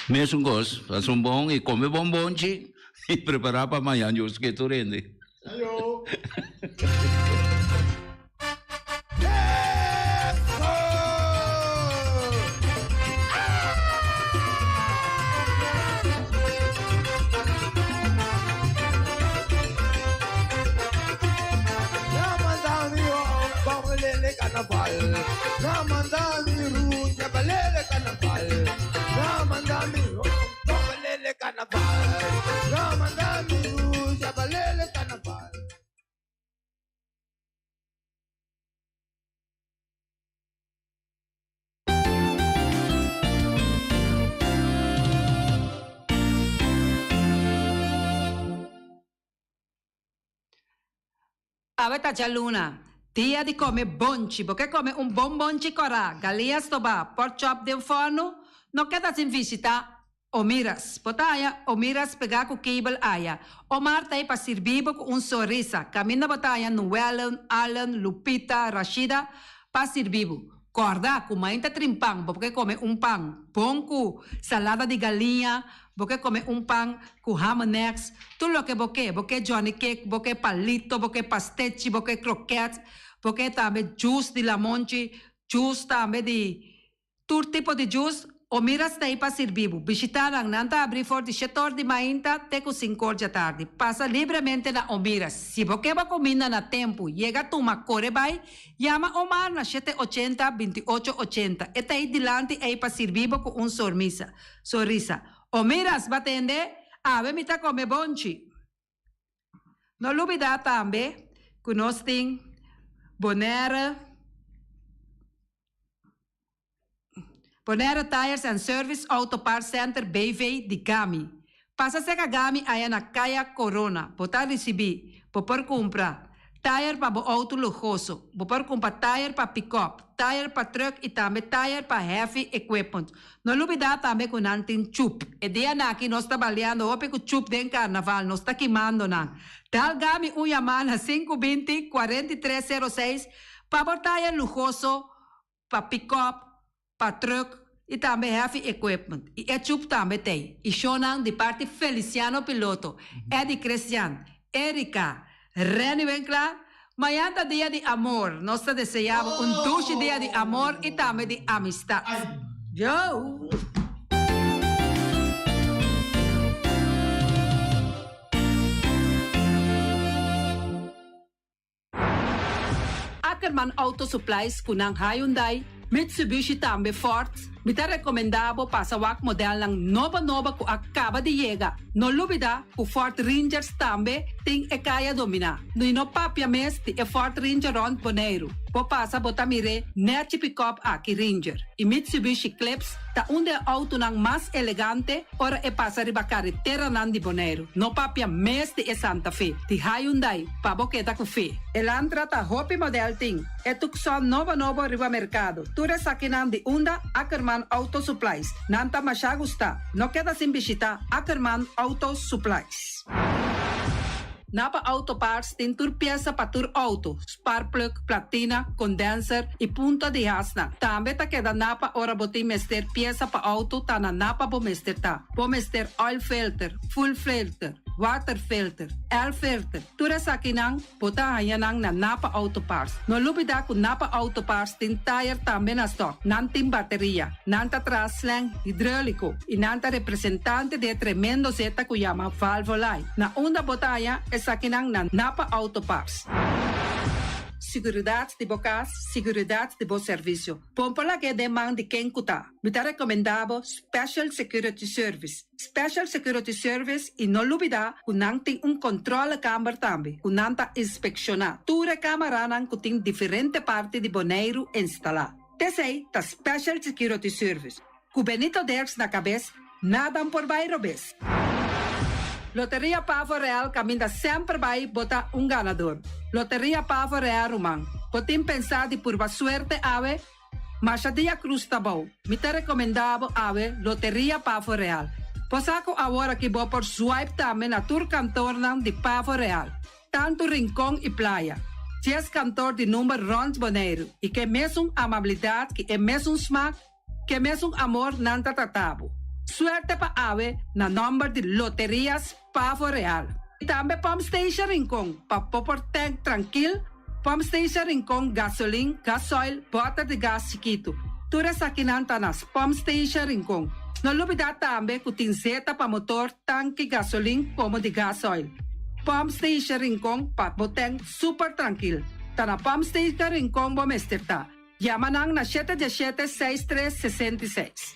Mesmo gosto, faz bom e come bombonchi e preparar para amanhã, os que tu rende. Ayo. Aveta già luna, dia di come bonci, perché come un buon bonci corà, galinha stoba, pork chop de forno, non queda in visita, o miras, potaya, o miras pegar com cable aya, o Marta aí para servir com um sorriso, caminha botaya no Wellen, Alan, Lupita, Rashida, para servir. Corda, com mainta trimpang, porque come um pão, pão com salada de galinha, boke come un pan con ham and eggs, tu lo che boke Johnny cake, boke palito, boke pasticci, boke croquettes, boke tambe juice di lamonci, juice tambe di tur tipo di juice, o miras tayo pa sirbibo. Bisita lang nanta abri for di setor di mainta, te ko 5 da tarde. Pasa libremente na omiras. Si boke ba kumina na tempo, llega tu makore bay, llama Omar na 780-2880. E tayo dilante ay pa sirbibo ko un sorrisa. Omiras batende, ave mita come bonchi. No lubida tambe, kunosting, Bonera Tires and Service Auto Parts Center BV di Gami. Pasa sa Gami ay na kaya Corona. Bota recibi, popor compra. Tire pa bo auto lujoso. Popor compra tire pa pick-up. Tire pa truck e tambe tire pa heavy equipment. No lubida tambe con anting chup. E dia na aqui nós trabalhando ope com chup den carnaval. Nós tá queimando na. Tal Gami uyamana 520-4306 pa bo tire lujoso, pa pick-up, pa truck e também heavy equipment. E é chup também tem. E Shonan de parte Feliciano Piloto. Eddie Cristian, Erika, Reni Wencla. Mayanta dia de amor. Nós desejamos dulce dia de amor e também de amistade. Yo! Ackerman Auto Supplies kunang Hyundai, Mitsubishi tambe Ford, mita recomendabo para sa wak model ng nova ko acaba de llegar. No lubida ku Ford Rangers tambe ting e kaya domina. No papia mes ti e Ford Ranger on Bonaire. Po pasa botamire nechi pick-up aki Ranger. E Mitsubishi Eclipse ta unde auto ng mas elegante ora e pasa riba carretera nan di Bonaire. No papia mes ti e Santa Fe. Ti Hyundai pa boketa ku fe. Elantra ta hopi model ting. E tukson novo riba mercado. Ture sakinan di unda Ackerman Auto Supplies. Nanta masya gusta. No queda sin visita Ackerman Auto Supplies. Napa Auto Parts tin tur pieza pa tur auto, spark plug, platina, condenser e punta de hasna. Tambe ta queda napa ora boti mester pieza pa auto ta na napa bo mester ta. Bo mester oil filter, full filter, water filter, air filter. Tura sa kinang bota hayanang na Napa Auto Parts. No lubida ku Napa Auto Parts tin tire tambe na stock, nanting bateria, nanta traslang hidráulico e nanta representante de tremendo zeta ku llama Valvolai. Na unda botaya e sa kinang na Napa Auto Parts. Seguridade de bocas, seguridade de bom serviço. Pompola que demanda quem cuta. Me tá recomendado Special Security Service. Special Security Service e não lubida kunang ting controle câmara também. Kunanta inspecciona. Ture câmara nang kuting diferente parte de Bonaire instalar. Tesei ta Special Security Service. Ku Benito Derks na cabeça, nada por bairro bes. Loteria Pavo Real caminha sempre vai botar ganador. Loteria Pavo Real Rumang. Potim pensar de purva suerte ave, mas a dia cruz tá bom. Me tá recomendado ave Loteria Pavo Real. Posaco agora que vou por swipe também na tur cantor de Pavo Real. Tanto rincão e praia. 10 cantor de número Rons Bonaire. E que mesmo amabilidade, que é mesmo smack, que mesmo amor nanta tratabo. Suerte pa ave na number de Loterias Pavo Real. E também Pump Station Rincon, pa popor tank tranquil, Pump Station Rincon gasolina, gasoil, bota de gas chiquito. Tura sa kinanta nas Pump Station Rincon. No lubida também ku tinzeta pa motor, tanque gasolina como de gasoil. Pump Station Rincon pa boteng super tranquil. Ta na Pump Station Rincon bo mesterta. Yamanang na 717-6366.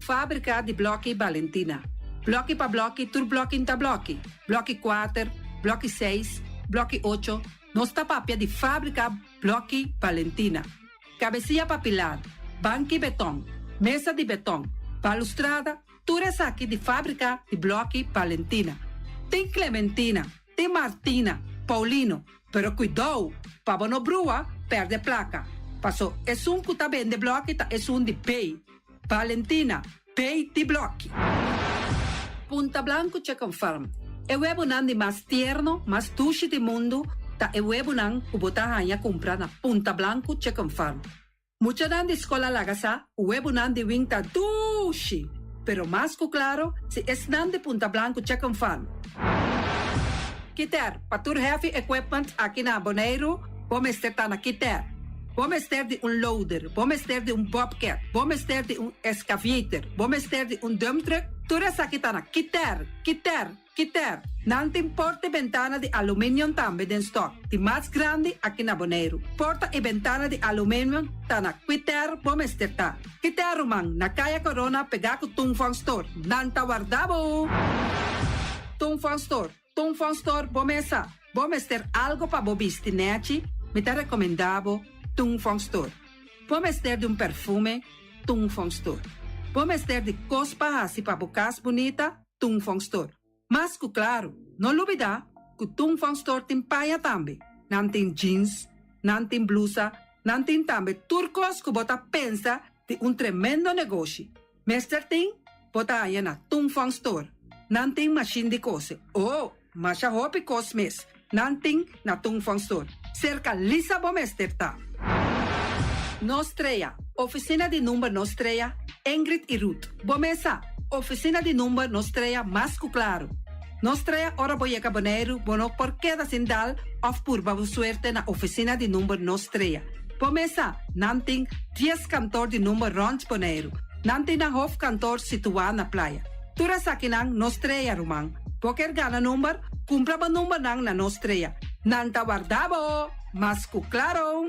Fábrica de Blocchi Valentina. Blocchi pa blocchi, tur blocchi inta blocchi. Blocchi 4, blocchi 6, blocchi 8. Nostra papia di fábrica Blocchi Valentina. Cabecilla papilar, banchi beton, mesa di beton, balustrada, ture sacchi di fábrica di Blocchi Valentina. Tem Clementina, tem Martina, Paulino, pero cuidado, pa bono brua, perde placa. Passo, es un que vende blocchi, es un di pay. Valentina, pay di blocchi. Punta Blanco c'è conferma. E huevo nan di mas tierno, mas dulce di mundo, ta e huevo nan ubota hanya compra na Punta Blanco c'è conferma. Mucha nan di scola lagasa, huevo nan di winta dulce. pero más que claro, si es nan de Punta Blanco check fan. Kiter, patur heavy equipment aqui na Bonaire, vamos ter na Kiter. Vamos ter de loader, vamos ter de bobcat, vamos ter de excavator, vamos ter de dump truck. Tudo isso aqui tá na Kiter. Não tem porta e ventana de alumínio também em stock. De mais grande aqui na Bonaire. Porta e ventana de alumínio tá na Kiter, vamos ter tá. Kiter, rumang, na Kaya Corona, pegar com Tungfang Store. Não tá guardado. Tungfang Store, vamos ter algo para bobiste, nete. Me tá recomendado Tungfang Store. Vamos ter de perfume, Tungfang Store. Vamos ter de cospa assim para bocas bonita, Tungfang Store. Mas, claro, não olvidar que Tungfang Store tem paia também. Não tem jeans, não tem blusa, não tem também turcos que bota pensa de tremendo negócio. Mestre tem, bota aí na Tungfang Store. Não tem machine de coser. Mas a roupa cos mes. Não tem na Tungfang Store. Cerca lisa bomester tá. Nostreia, oficina de número Nostreia, Ingrid e Ruth. Bomesa, oficina de número Nostreia, mais claro. Nostreia, ora boieca Bonaire, bono por queda sindal, of purba suerte na oficina de número Nostreia. Bomesa, nanting 10 cantor de número Rons Bonaire. Nanting na hof cantor situado na playa. Tura sa kinang Nostreia rumang. Poker gana número, cumpra ba número nang na Nostreia. Nanta guardabo, mas claro.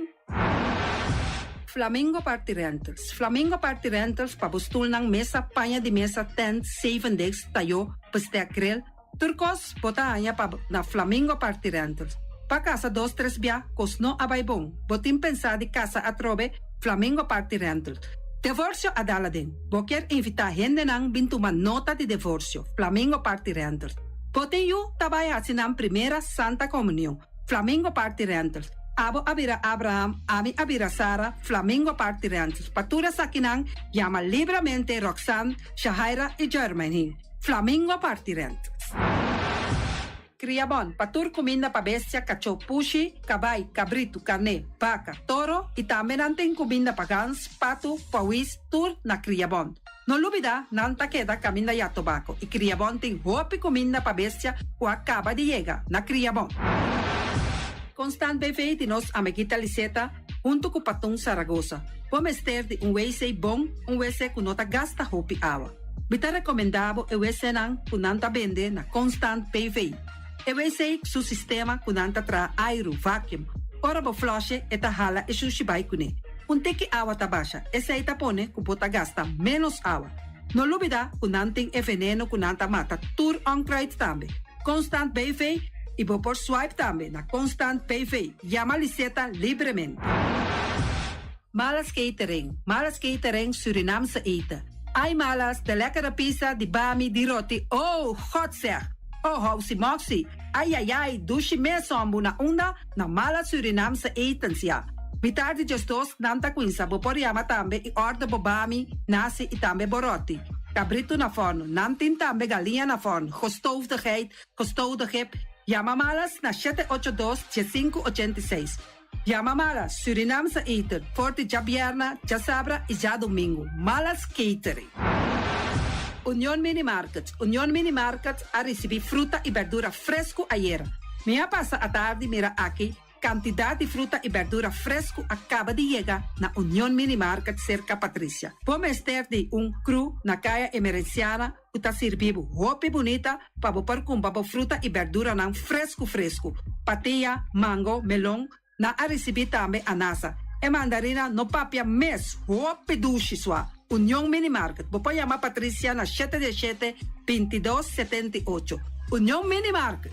Flamingo Party Rentals, pabustul ng mesa, panya di mesa, tent, 7 days, tayo, pasteakrel, turkos, potanya pa na Flamingo Party Rentals. Pa casa 2-3 bia, kosno abaybong, botin pensa di casa atrobe, Flamingo Party Rentals. Divorcio adala din, boker invita hende nang bintuman nota di divorcio, Flamingo Party Rentals. Botin yu tabaya sinang primera Santa Comunión, Flamingo Party Rentals. Abo abira Abraham, ami abira Sara, Flamingo Party Rentals. Patura sa kinang, llama libremente Roxanne, Shahaira y Germany. Flamingo Party Rentals. Criabon, patur comida pa bestia, cacho pushi, cabay, cabrito, carne, vaca, toro, y también anten comida pa gans, pato, pawis, tur na Criabon. No olvida, nanta queda camina ya tobacco, y Criabon ten hopi comida pa bestia, o acaba de llegar na Criabon. Constant BV de nos amiguita Liseta, junto com Patung Zaragoza. Vamos ter de WC bom, WC que nota gasta hopi água. Bita recomendável o WC não que nanta vende na Constant BV. O WC su sistema que nanta tra aero vacuum. Ora bo flush eta hala e sushibai kune. Teki água tabasha, essa aí tapone que bota gasta menos água. No olvida que nanting e veneno que nanta mata tur on crate também. Constant BV e vou por swipe também na Constant PV. Llama Liseta livremente. Malas Catering Surinamse eten. Ai malas, de lekkere pizza, de bami, de roti. Oh, God zeg. Oh, housie moxie. Ai, dushi mesombu na onda na malas Surinamse etens ja. Bitardi gestos nanta quinsa, vou por llama também e order bobami, nasi e também boroti. Cabrito na forno, nantin também galinha na forno. Gestoofdigheid, gip. Llama malas na 782-1586. Llama malas, Surinamse eten, forte já bierna, já sabra e já domingo. Malas Catering. Union Mini Market a receber fruta e verdura fresco ayer. Minha passa a tarde mira aqui, quantidade de fruta e verdura fresco acaba de chegar na Union Mini Market cerca Patrícia. Vamos ter de cru na caia emergenciana, que está servindo roupa bonita para pôr com fruta e verdura não fresco. Patia, mango, melão, na a receber também anasa. E mandarina no papia mes, roupa duche sua. Union Mini Market. Vou chamar Patrícia na 717-2278. Union Mini Market.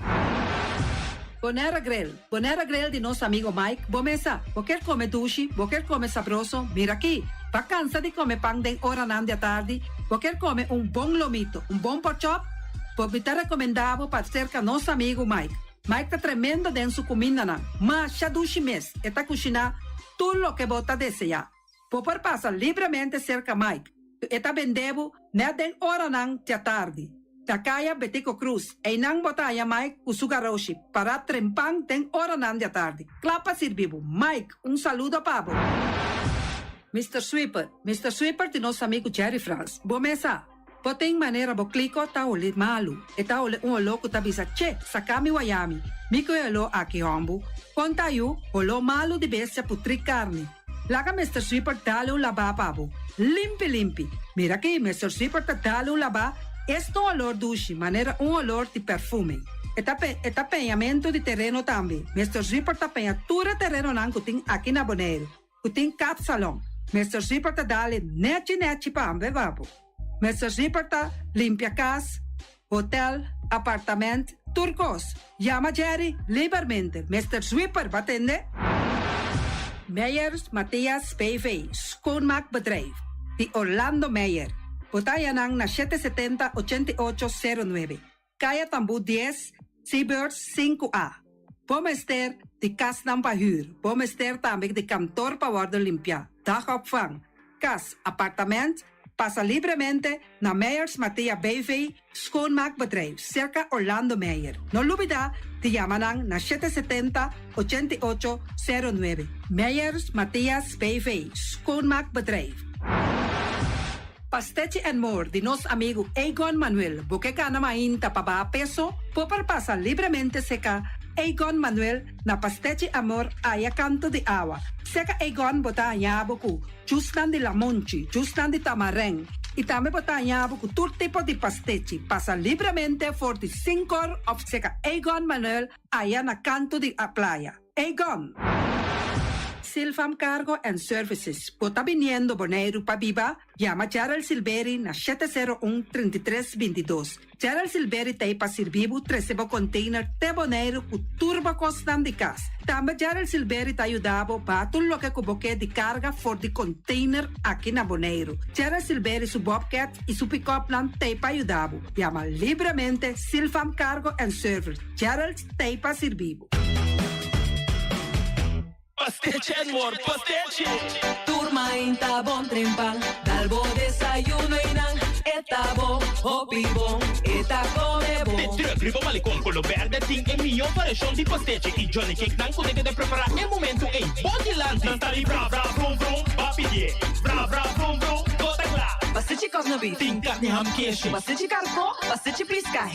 Bonera Grill de nosso amigo Mike. Bomesa, quer comer duche, quer comer sabroso, mira aqui. Vacanza de comer pão de hora nan da tarde, quer comer bom lomito, bom pork chop, porque está recomendável para cerca nosso amigo Mike. Mike tá tremendo dentro sua comida nan, mas já duche mes, está cozinhando tudo o que bota desejar. Por passar livremente cerca Mike, está vendendo na den hora nan da tarde. Takaya Betico Cruz, e nang botaya Mike Usugaroshi, para trempang den hora nan da tarde. Clapa servivo. Mike, saludo pabo. Mr. Sweeper de nosso amigo Jerry France. Bomesa, Poteng manera bokliko ta ulit malu. Eta ule un olo kutabisa che sakami wayami. Miko olo aki hombu. Pontayu olo malu di bestia putri carne. Laga Mr. Sweeper talo laba pabu. Limpi. Mira que Mr. Sweeper talo laba. Esto olor dushi, manera un olor de perfume. Eta peñamento de terreno también. Mr. Sweeper ta peñatura terreno nan kuting aqui na Bonaire. Kuting cap salon. Mr. Sweeper ta dale nechi pa ambe vapo. Mr. Sweeper ta limpia casa, hotel, apartamento, turcos. Llama Jerry liberamente. Mr. Sweeper, batende? Meijers Matthias PV, schoonmaakbedrijf. Die Orlando Meijer. Botayanang na 770-8809. Kaya Tambu 10, Seabirds 5A. Bomester de kas ng pahuur. Bomester também de kantoor pa worden limpia. Dagopvang. Kas, appartement. Passa livremente na Meijers Matthias BV, schoonmaakbedrijf, circa Orlando Meijer. No lubida, te yamanang na 770-8809. Meijers Matthias BV, schoonmaakbedrijf. Pastechi and more de nos amigo Egon Manuel, buke ka na mainta pa ba peso, pasa libremente seca Egon Manuel na Pastechi Amor aya canto de agua. Seca Egon bota nyabuku, justan de lamonchi, justan de tamareng. Y también bota nyabuku todo tipo de pastechi. Pasa libremente for the 5 of seca Egon Manuel aya na canto de a playa. Egon! Silfam Cargo and Services. Bota viniendo Bonaire pa Biba, llama Gerald Silveri na 701-3322. Gerald Silveri te pa servibu 13 container te Bonaire ku turbo costan de cas. Tambe Gerald Silveri te ayudabo pa tullo que kuboke de carga for the container aqui na Bonaire. Gerald Silveri su Bobcat y su pick-up plan te pa ayudabo. Llama libremente Silfam Cargo and Service. Gerald te pa servibu. Pastiche and more, pastiche. Turma inta bon trempal, dalbo desayuno inang, eta bon, hopi bon, eta come bon. De terug, ribo malicom, con lo verde, ting e mio paration di pastiche. I Johnny Cake nan con de preparar el momento e body land. Tantali bra bra brum brum, papi die. Bra bra brum brum, gota gla. Pastiche cosno beef. Ting kat ni ham keshi. Pastiche carpo, pastiche pisca,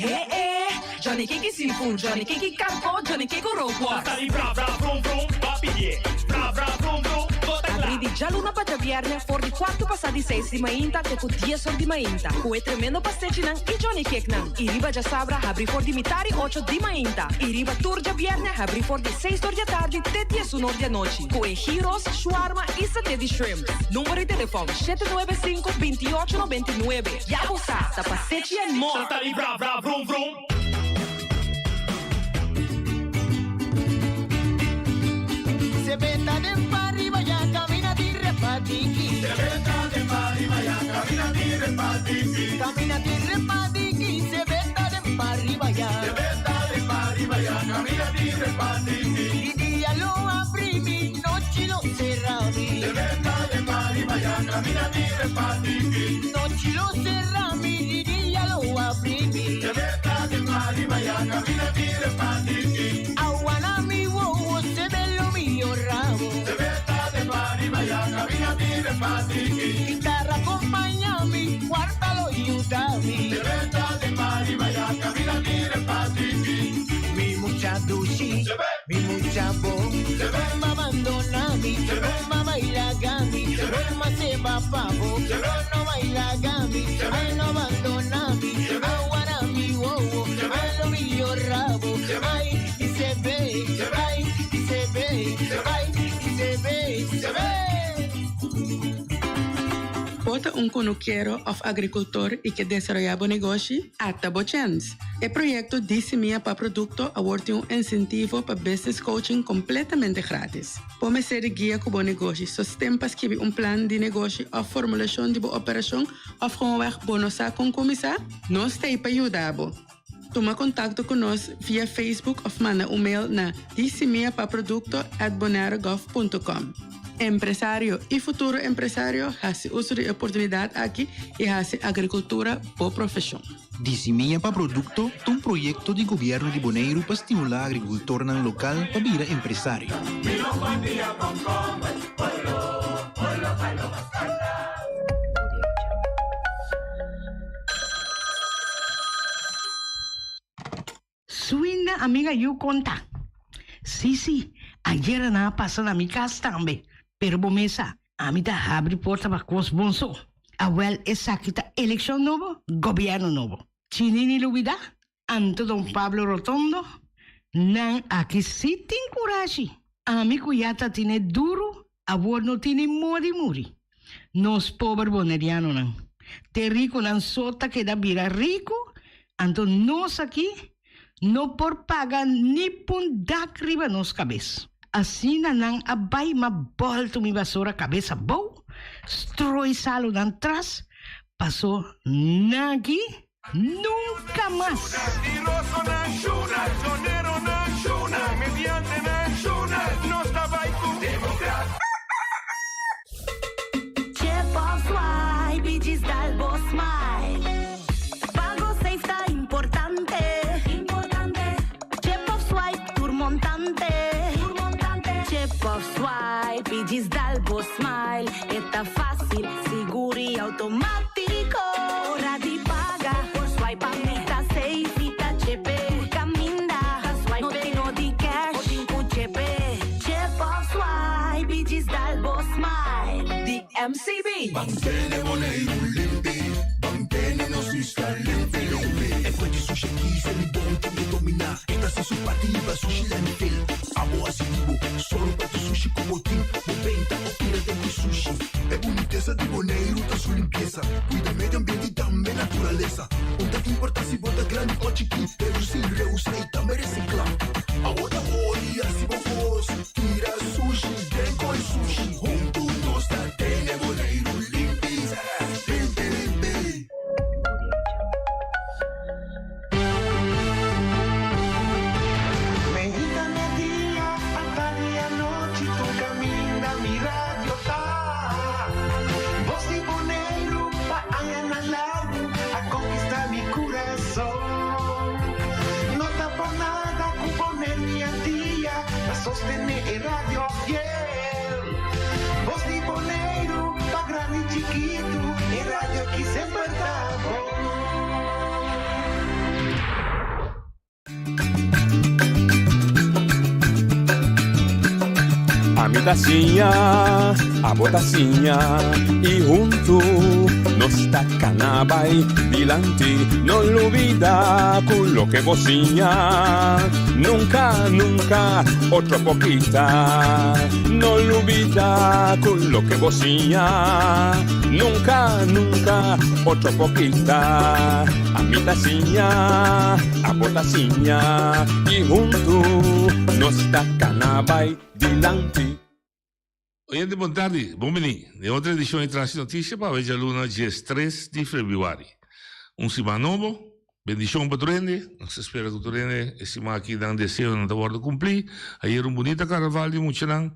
Johnny Cake seafood, Johnny Cake carpo, Johnny Cake ropo. Tantali bra bra brum brum, papi die. Bra bra brum brum, gota gla. Apridi già l'una paggia viernes, for di 4 passati 6 di mainta, te con 10 ore di mainta. Kue tremendo pastiche nan, i Johnny Cake nan. I riba già sabra, abri for di mitari 8 di mainta. I riba turgia viernes, abri for di 6 ore di tardi, te 10 un'ora di noci. Kue gyros, shawarma e satè di shrimp. Numero di telefono 795-2899. Yabusa, ta pastiche and more. Tantali bra bra brum brum. Se venta de arriba ya camina di repatiki. Se venta de arriba ya camina di repatiki. Camina di repatiki. Se venta de arriba ya. Se venta de arriba ya camina di repatiki. Di día lo aprimi, noche lo cerrami. Se venta de arriba ya camina di repatiki. Noche lo cerrami, di día lo aprimi. Se venta de arriba ya camina di repatiki. Aguana mi huevo, se ve lo mío rabo. Se venta de arriba ya camina di repatiki. Guitarra acompañami, cuártalo y ayúdame. Se venta de arriba ya camina di repatiki. Mi mucha dushi, Se ve, mi mucha voz. se ve, Abandonami, Se ve. no baila gami, Se ve. se va pavo, Se ve. no baila gami, Se ve. ay no abandonami, Se ve. aguarami wowo, Se ve. ay lo mío rabo, Se ve. ay y se ve, Se ve. ay y se ve, Se ve. ay y se ve, Se ve. Bota conduqueiro of agricultor e que desarrollava negócio até Bochens. O projeto Disse Minha para Produto aborda incentivo para business coaching completamente grátis. Pode ser guia com o negócio, sustenta que plan de negócio ou formulação de operação ou gewoonweg bonusa com comisar. Nós temos para ajudar. Toma contato conosco via Facebook ou manda mail na dissemia.produto@bonairogov.com. Empresário e futuro empresário hace uso de oportunidade aqui e hace agricultura por profissão. Dissemia para Produto, um projeto de governo de Bonaire para estimular a agricultura local para virar empresário. minha amiga eu conta. Sim, ayer na passa na minha casa também. Pero bomesa, a mim da abre porta para cos bonso. Awel essa kita eleição novo, governo novo. Chinini lubida, anto Dom Pablo Rotondo, nan aqui se tem coragem. A mim cuyata tiene duro, a não tiene muri. Nos pobre boneriano nan. Te rico nan sota que da vira rico, anto nos aqui, no por pagar ni pun dak riba nos cabeça. Assim nan abay ma bolto mi basura cabeça bow, stroi salo nan tras, passou nagi nunca mais. Diz dal boss smile. Pago safe tá importante. Chip of swipe turmontante. Chip of swipe diz dal boss smile. Está fácil, seguro e automático. Hora de pagar por swipe, a mim tá safe, tá chepe. Caminda, swipe, no tenho de cash, o chepe. Chip of swipe diz dal boss smile. The MCB. Mantene Boneiro limpi, mantene no sista limpi. E poi di sushi chi se li bonti di dominar. Esta se su partiva sushi lentil. Amo asivo, solo per tu sushi como team. Moventa o tira de sushi. É boniteza de Boneiro da sua limpeza. Cuida medio ambiente e também natureza. Onde que importa se bota grande ou chiquinho. Reduzir, reusar e também reciclar. Agora olha se vos tira sushi, dengo e sushi. Junto nós da Tene Boneiro limpi, limpi. Mexicana dia, tarde a noite, tu caminha, mi radio tá. Voz de Boneiro, pa allá na lado, a conquistar mi coração. Não tá por nada com Boneiro minha dia, a sostener el radio fiel. Voz de Boneiro, pa grande e chiquito, el radio aqui sempre tá bom. A mi tacinha, a botacinha e junto nos tacanabay dilante, no olvida con lo que vocinha, nunca, otro poquita, no olvida con lo que vocinha, nunca, otro poquita, a mi tacinha, a botacinha e junto nos tacanabay dilante. Oyente, boa tarde, bom menino. De outra edição de Traz Notícia para hoje, dia 3 de fevereiro. Semana novo, bendição para o Turene. Nós esperamos que o Turene, esse semana aqui, dá desejo, não está a cumprir. Ayer bonita carnaval de Muchanang.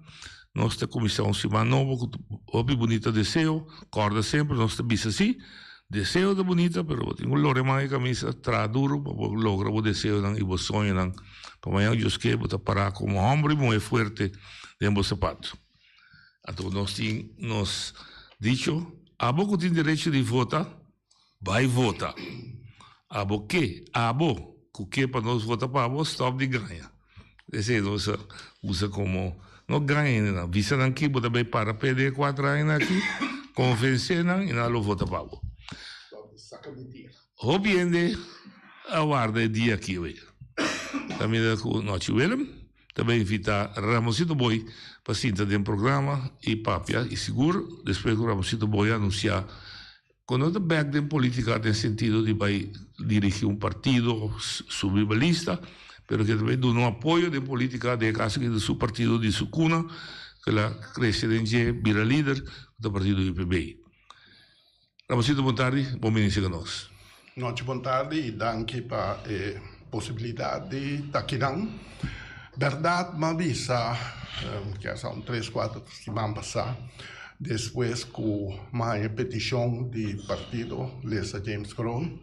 Nossa comissão, semana novo, com bonita desejo. Corda sempre, nossa bisa assim. Desejo de bonita, pero tenho lore mais camisa, tra duro, para lograr o desejo e o sonho. Para amanhã, Deus quer, para parar como homem muito forte dentro do sapato. Então, nós dicho, a boca tem direito de votar, vai votar. A boca que? A boca, que para nós votar para a boca, stop de ganha. Esse nós usa como, não ganha, não. Visa aqui, bota bem para perder 4 anos aqui, convencer, e não vota para a boca. Obviamente, a guarda dia aqui, hoje. Também com Noite Willem, também invitar Ramosito Boi para sinta de programa e papia e seguro, depois que o Ramosito Boi anunciar quando o back de política tem sentido de vai dirigir partido, subir a lista, mas que também dá apoio de política de caso que do seu partido de sua cuna, que ela cresce de vira líder do partido do IPB. Ramosito, boa tarde, bom ministro a nós. Noite, boa tarde e danke para a possibilidade de estar aqui. Verdade, mas visa, que são 3-4 semanas passadas, depois com uma petição do partido, Lesa James Crown,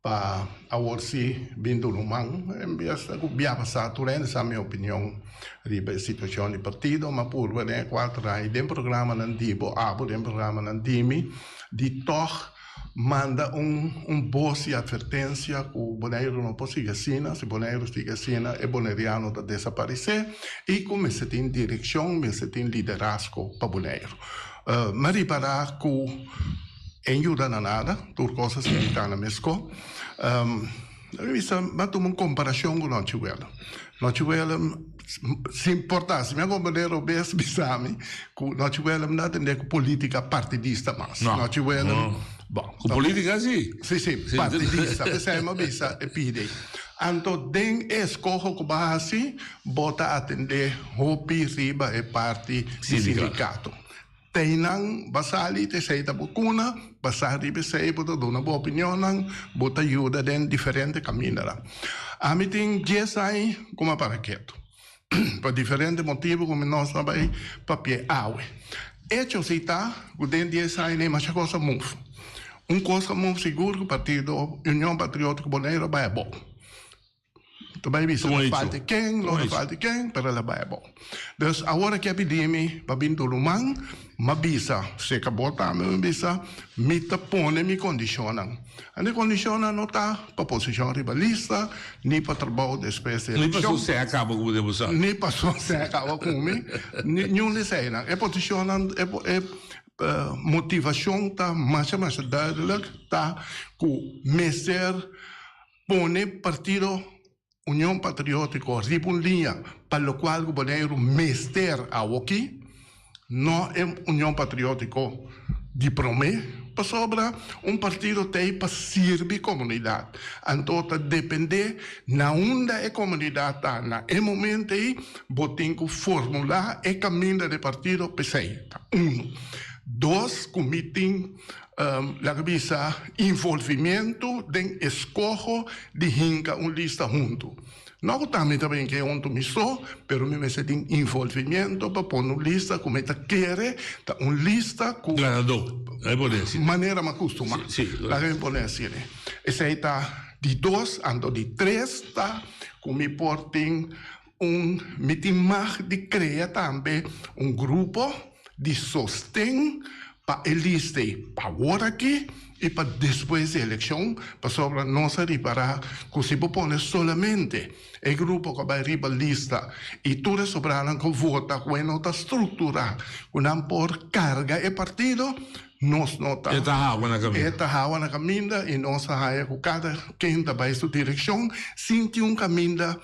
para agora sim, vindo no mão, em vez de passar, essa é a minha opinião, sobre a situação do partido, mas por ver 4 anos, de programa não digo, abo de programa não dime, de toque, manda voz de advertência que o Bonaire não pode seguir assim, se o Bonaire seguir assim, o bonaireano vai desaparecer, e como se tem direção, se tem liderazgo para o Bonaire. Mas reparar que em ajuda na nada, por coisas que estão na mesco. Mas uma comparação com o nosso velho. Nosso velho, se importasse, minha companheira Bess Bissami, que o nosso velho não tem política partidista mais. Nosso velho. Bom, com política sim? Sim, partidista. Você é uma bisa e pide. Então, den escojo que vai assim, bota atender hopi, riba e parte do sindicato. Teinang basali te sei da bukuna, basari be sei bota dona boa opinião, bota ajuda den diferente caminhara. A mim tem 10 anos como paraquedo. Por diferentes motivos, como nós trabalhamos, papel água. Hecho se está, o den 10 anos nem mais coisa move. Coisa move seguro que o partido União Patriótica Bonaire vai bom. Também visto não falta quem, não falta quem, para ela vai bom. Então, agora que pedimos para vir do Lumang, mas bisa, se acabou também, bisa, me tapone, me condicionam. A condicionam não está para posição rivalista, nem para trabalho de espécie. Nem para se acaba com o demonstrar. Nem para se acaba com mim, nenhum de sei, é posicionam, motivação está mais dádica, está com messer, pone partido União Patriótica, ribulinha, para o qual o Bonaire mester aqui, não é União Patriótica de promê, para sobra partido tem para servir a comunidade. Então, depende na onde a comunidade está, na momento aí, tem que formular e caminho do partido para sair. 1. 2, comitem la revista envolvimento de escojo de hinca lista junto. Não também que é onde me sou, pero me se tem envolvimento para pôr uma lista como está quer, tá lista com maneira mais acostumada. Lá que pode assim. Esse aí tá de 2, ando de 3, tá com me portem me tem mais de criar também grupo de sostém para a lista para agora aqui e para depois da eleição, para sobre não se reparar que se propõe solamente o grupo que vai riba lista e tudo sobrando que vota, que não está estruturado, que não por carga e partido, nós não está. Está água na caminha. Está água na caminha e nós sabemos que cada quem está para essa direção, sente caminho,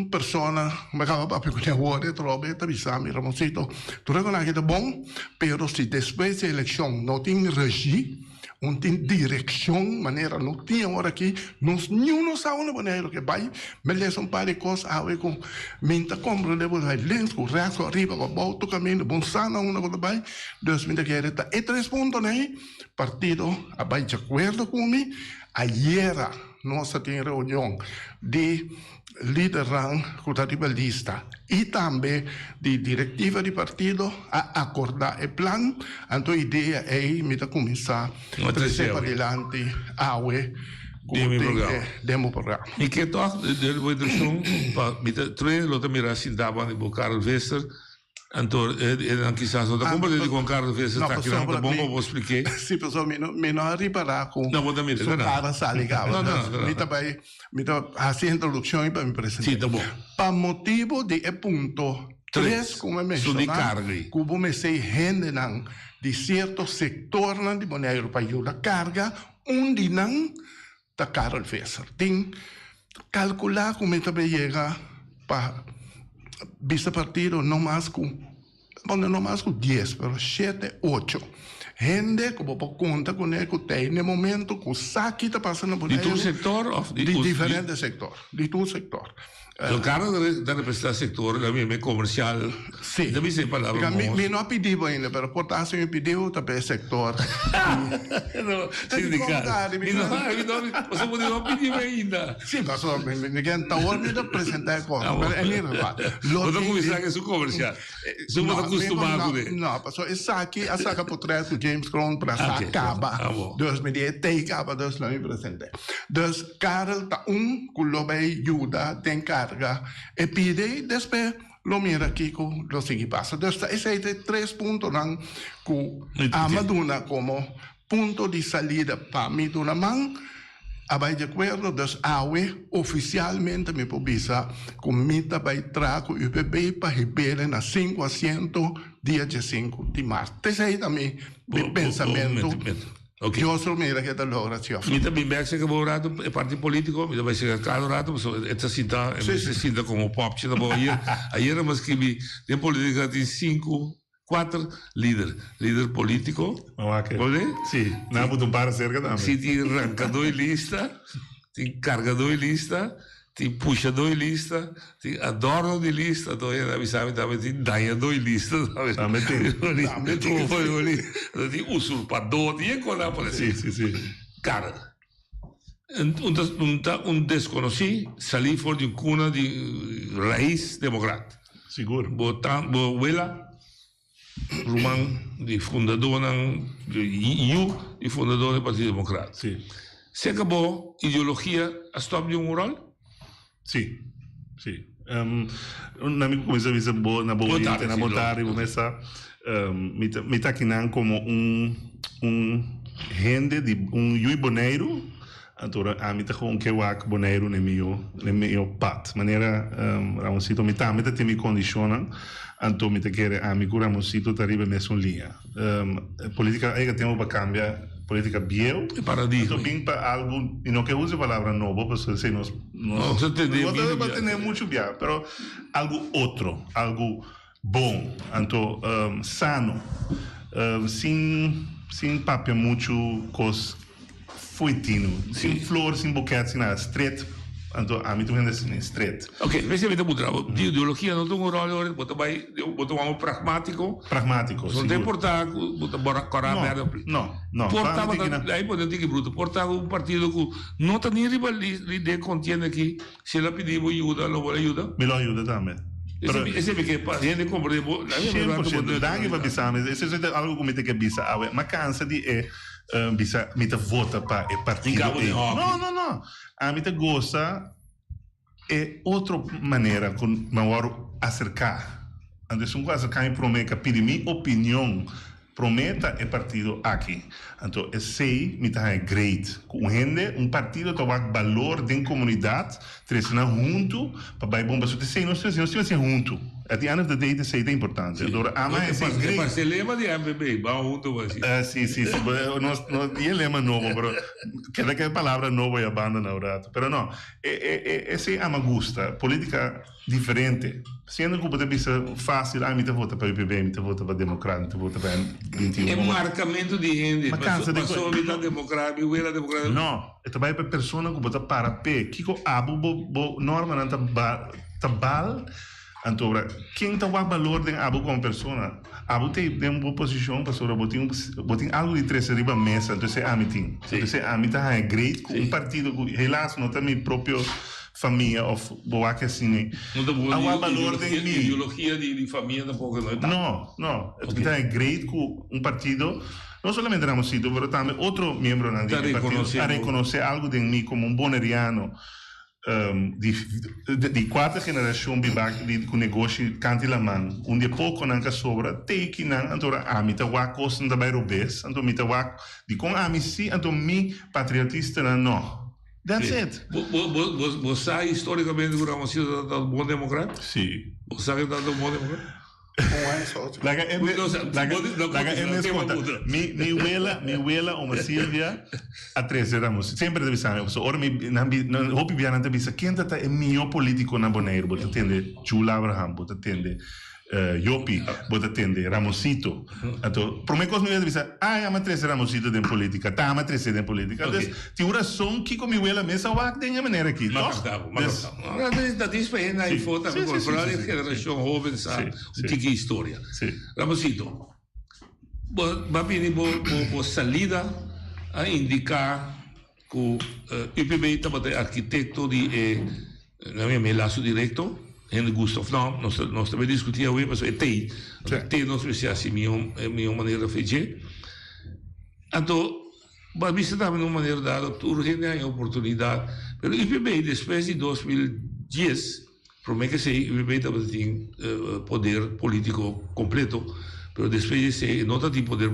persona, me acaba para pegar o olho, trobe, está avisando, Ramoncito, tu reconhece que é bom, pero se depois da eleição não tem regime, não tem direção, maneira não tinha hora aqui, nós não sabemos maneira que vai, mas um par de coisas, com minta compra, depois vai lens, com resto, arriba, com volta, caminho, bom sana, uma coisa vai, 2040. E 3 pontos, né? Partido, vai de acordo comigo, ayer nós temos reunião de liderança ribalista e também de diretiva de partido a acordar o plano. Então a ideia é começar a trazer para adelante a demo programa. E que toch de redução para trein lo mira assim dava de Carlos Wester. Então, não quizás outra compra de com Carlos Wester está aqui na bomba, vou explicar. Sim, pessoal, me não reparar com não vou dar mesmo. Não, me também me fazer introdução para me apresentar. Sim, tá bom. Para motivo de ponto 3, como mencionar, como me sei gente de certo setor de Bonaire para ajudar carga, onde não está Carlos Wester. Tem calcular como também chega para vista partido não mais com 10, pero 7, 8. Gente que vou conta com ele que tem no momento que o saque está passando por ele. De todo setor? De diferentes sectores. De todo sector. O cara da representar sector, da minha comercial. Sim. Deve ser palavra. Me não pediu ainda, mas portanto me pediu também sector. Sindicato. Você pode não pedir ainda. Sim, mas ninguém está hoje de apresentar coisas. Mas é verdade. Vou começar com o comercial. Você não está acostumado com ele. Não, pessoal, esse aqui, a saca por trás do James Crown para acaba. 2010 acaba, 2017. Então, Carol está que lo vai ajudar, tem carga. E pide, depois, lo mira aqui com lo sigue passa. Então, esse é 3 pontos que a Maduna como punto de salida para mim do namang, abai de acordo, dus awe, oficialmente me pobisa, comita vai trago UPB para ribele na 500, dia de 5 de março. Esse aí também, meu pensamento. Okay. Eu sou mira que da logra, tio. Mi também bem que vou rato é partido político, mi vai ser cada rato, mas esta cita, esta cita como pop, da boa aí mas que vi de política tem 4 líder político. Pode? Sim, não vou tomar cerca também. Sim, tem arrancador e lista, tem carregador e lista, tem puxador e lista, tem adorno de lista, então sabe também tem danhador e lista, também tem usurpador, tem coisa por assim. Sim. Cara, desconhecido sair fora de cuna de raiz democrata. Seguro. Boa Roman, de fundador do EU e fundador do Partido Democrata. Sim. Se acabou ideologia a stop de um rol? Sim. Na minha coisa na boa na vontade começar me tá aqui como rende de Yui Boneiro. Então, a mim tá com que o Boneiro no meu pat. Maneira, um sítio me tem condiciona. Então, me quer a mim cura um sítio tá riba mesmo linha. Política aí que temos para cambiar política biel. Paradigma. Então, bem para algo e não que use a palavra novo, porque se nós não vai ter muito biel, pero algo outro, algo bom, então sano, sem papel muito cos fuitino, sem flor, sem buquete, sem nada, straight. Então, a mim também é straight. Ok, mas você vai mudar. De ideologia não tem um rol, botar um pragmático. Pragmático, não tem portar, botar corar merda. Não. Portava, aí pode ter que bruto. Portava um partido que não está nem rivalidade contendo aqui. Se ela pedir ajuda, não vou ajuda. Me lo ajuda também. Esse é porque a gente compra. 100%. Daqui vai pensar, mas isso é algo que me tem que pensar. Mas cansa de bisa me vota para o partido. Não. A mim gosta é outra maneira que eu acercar. Então, se eu acercar e promete pedir minha opinião, prometa é partido aqui. Então, eu sei que é great. Com gente, partido que tem valor da comunidade, trazendo junto, para bom, mas você não sei junto. At the end of the day, isso é importante. Então, é lema de MPB, vamos junto. Sim. Não é lema novo, mas que palavra nova e abandona o rato. Mas não, esse é uma gusta. Política diferente. Sendo que pode ser fácil, me vota para o IPB, me vota para o Democrata, me vota para 21. É marcamento de gente. Passou a vida democrática, a democrática. Não, é também para a pessoa que pode para pé. Kiko abo, norma não está bal. Então, quem tem o valor de Abu como pessoa? Abu tem uma boa posição para sobre botar algo de três riba mesa. Então, é amitim. Então, amitim é great. Um partido que, relaxa, não tem minha própria família ou boa que assim. Não há valor de mim. Ideologia de família tampoco não. Não. Então, é great com um partido. Não somente Ramos Cito, mas também outro membro do partido a reconhecer algo de mim como boneriano. De quarta geração de negócio cantilaman onde pouco não sobra tem não então a mim tá coisa da bairro bes então mim tá de com a mim sim então mi patriotista não that's it você historicamente o Ramos Cito da bom democrata sim você que da bom democrata mi abuela uma Silvia a 13 Ramos sempre deve saber ora não hope viana te bisa quem tá é meu político na Bonaire bota atende Jula Abraham bota atende Yopi bota atende Ramosito então por mim coisa me deve bisa ama 13 Ramosito de política tá ama 13 de política então tem uma razão que com mi abuela mesa vai ter maneira aqui mas da dispensa aí foto para a geração jovem sabe o que é história Ramosito vai vir por salida a indicar que o IPB estava arquiteto de na minha laço direto Henry Gustav não nós também discutia hoje mas é tem não sei se assim minha maneira de fazer então mas visto também uma maneira dada urgente a oportunidade mas o IPB depois de 2010 promete que o IPB estava tem poder político completo pero después dice, no está tipo poder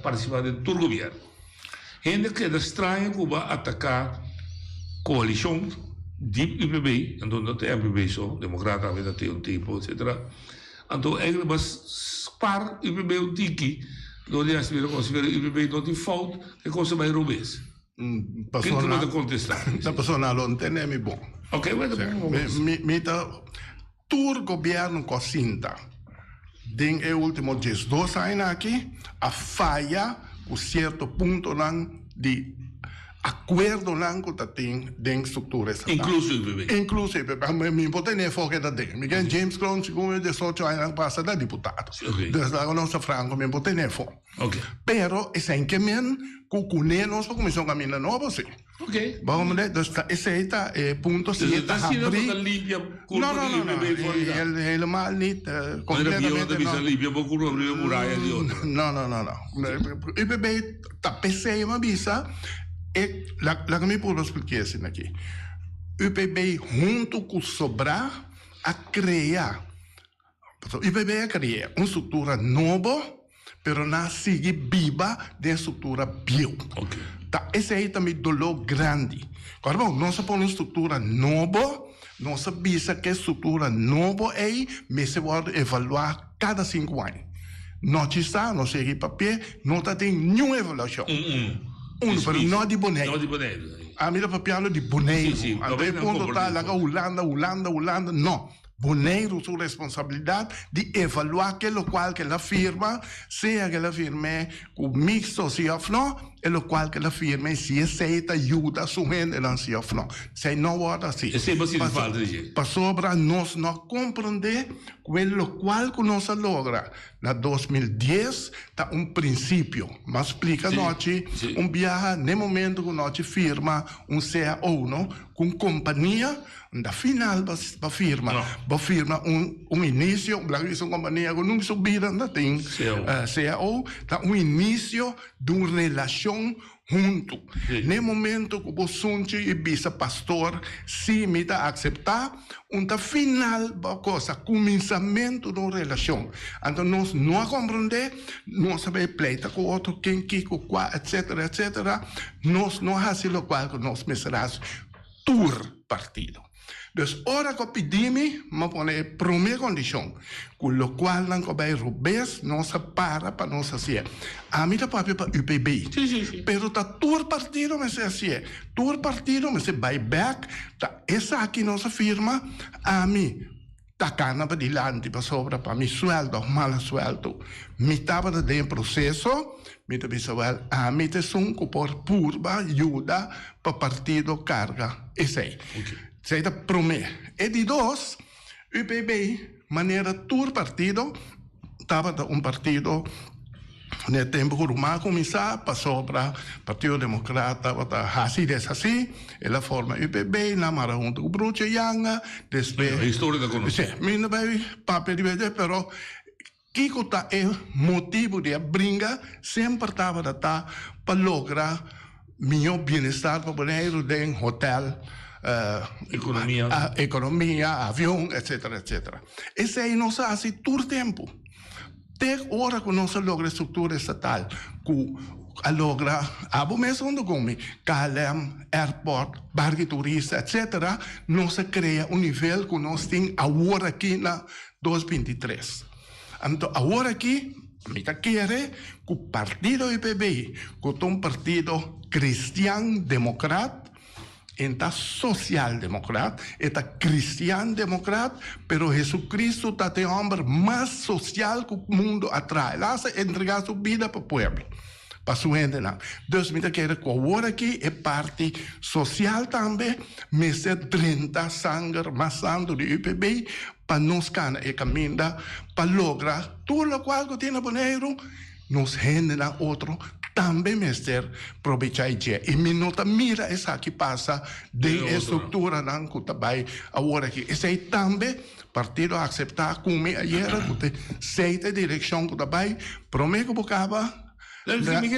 participar del tu gobierno. Gente que es extraño que va a atacar coalición de UPB, en donde tem UPB so, democrata, vida tem un tipo, etc. Então, eigenlijk was spar UPB un tiki, donde as pessoas consideram UPB não tem falta, que coisa mais rubês. Que tu não te contestar? Na persona não tem nem bom. Ok, mas tur governo cosinta. Den el último 2 anos aqui, a falha com certo ponto de acordo que tem dentro da estrutura estatal. Inclusive, me pode nem focar da dentro. Miguel James Crown, segundo 18 anos passa da deputado. Desde a nossa franco, me pode nem focar. Pero, esse é que men, com nós, para começar a caminhar novo, sim. Ok. Vamos ver, esse aí está, ponto, se está abrir. Não, ele mal niet, completamente não. O bebê está pensando uma visa, e lá que me pode explicar assim aqui. O bebê junto com sobrar a criar. O bebê a criar uma estrutura nova, pero não sigue viva de estrutura bio. Ok. Esse aí também é dolor grande. Agora, bom, nós põe uma estrutura nova, nós sabemos que a estrutura nova é, mas se pode evaluar cada 5 anos. Não está, não segue papel, não tem nenhuma avaliação. Pero não de boneco. A minha papel de boneco. Até quando está lá, Holanda, não. Boneiro sua responsabilidade de evaluar aquilo qual que ela firma, se aquela firma é com mixto se ou não, e o qual que ela firma se aceita ajuda a sua se ou não. Se não é assim. Para sobra nós não compreender aquilo qual que nós logra. Na 2010 está princípio, mas explica nós viagem no momento que nós firma CAO, não, com companhia. Na final, va firma início, isso uma companhia que não subida, não tem CAO, tá início de uma relação junto. No momento que você e vice-pastor se me dá aceitar, final, coisa, começamento de uma relação. Então, nós não compreender, nós sabemos pleita com outro, quem, com qual, etc. Nós não fazemos o qual que nós meserás tur partido. Dus ora que pedimos, mas põe a primeira condição, com o qual não vai rubes, não se para nós fazer. A mim está para UPB. Pero tá tur partido, mas é assim. Tur partido, mas é buyback. Tá essa aqui nossa firma, a mim tá cana para dilante para sobra para mim sueldo, mal sueldo. Me estava dentro do processo. Me também a mim te sunco por purba ajuda para partido carga. Esse aí. Seita promete. E de 2, UPB, maneira tur partido, estava partido no tempo que o Rumá começou, passou para o Partido Democrata, assim, ela forma UPB, na mara junto com o Bruce Yanga, depois... A história da conosco. Sim, mas não vai papel de vez, pero Kiko tá é motivo de briga, sempre estava para lograr melhor bem-estar para o dinheiro de hotel, economia, avião, etc. Esse aí não se faz todo tempo. Até hora que não se logra estrutura estatal, que logra, abo mesmo onde come, KLM, airport, barco turista, etc., não se cria nível que nós temos agora aqui na 2023. Então, agora aqui, me quer que o partido UPB, que é partido cristiano-democrata, está social-democrata, está cristiano-democrata, pero Jesucristo está o homem mais social que o mundo atrai. Lá se entregar sua vida para o povo, para sua gente. Então, me quer que agora aqui é parte social também, mas é 30 sangue mais santo de UPB, para nós cana e caminho, para lograr tudo o qual que tem dinheiro, nos rende outro, também mestre aproveitar e me nota mira essa que passa de estrutura não que também agora aqui esse aí também partido aceitar como ayer que seita direção que também promete que bocava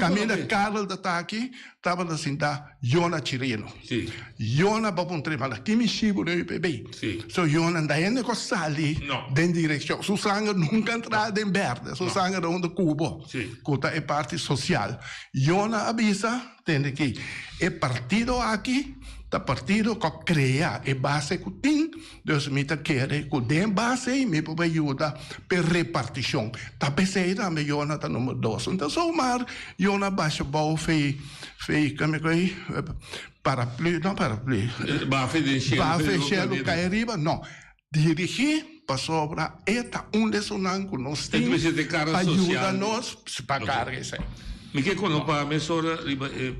caminho Carlos está aqui estava assim, da Iona Chireno. Sì. Iona babun trema la kimi shibu no bebê. Sì. So Iona da ene ko sali den direzione. Su sangue nunca entrada in verde, su sangue onde cubo. Sì. Kuta é parte social. Iona avisa, tende que é partido aqui, da partido que cria e base que tem, dus mita quer que den base e me pode ajudar per repartição. Tá pensei também Iona tá número 2. Então só mar Iona baixa bom fei como é que paraplu, não paraplu. Va a fechar cai arriba, não. Dirigir para sobra eta lesonan que nós temos ajuda nós para carregar isso. Mi che conosco a mezz'ora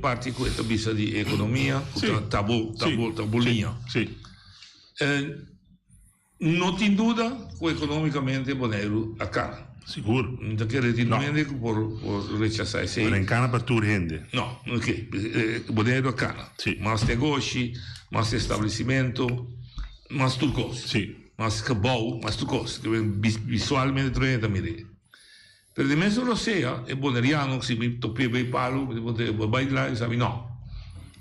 parti questa bisa di economia, tabulinha. Sì. Non ti duda che economicamente Bonaire a cara. Sicuro. Non ti chiede por rechazar isso. Não encana para tu rende. No, ok. Bonaire a cara. Sì. Mas negócio, mas estabelecimento, mas tudo coisa. Sì. Mas cabal, mas tudo coisa. Visualmente tu rende também. Per di mezzo lo sia, è boneriano, si mi toppia i palo, vai là e sabi no.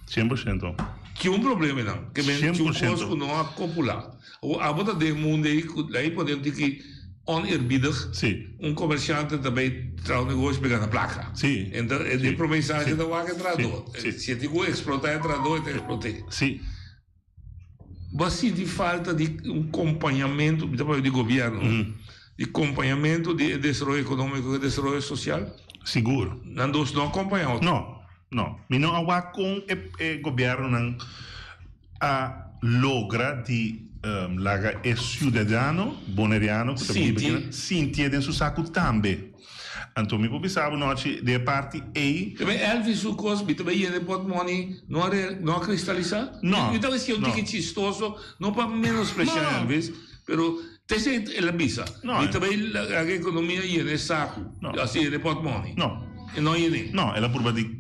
100%. C'è un problema, no? Che c'è un costo non a copula. O a volta del mondo, lei può dire che oneerbiedig, un commerciante daarbij trouw negócio pegando a placa. Sì. En de promessagem da wagen trador. Se ti vuoi esplotare trador, te esplotare. Sì. Ma sì di falta di un acompanhamento di governo. De acompanhamento de desenvolvimento econômico e desenvolvimento social? Seguro. Não acompanhamos? Não. Mas não há com o governo a logra de laga é cidadão boneriano que sentia dentro do saco também. Então me pensava noite de parte e também Elvis o cosme também ele pode money não cristalizar? Não. Então esse é um ticket chistoso não para menospreciar Elvis, pero Tese la bisa. No. E também a economia é saco. Assim, ele pode money. Não. E não é. Não, ela por de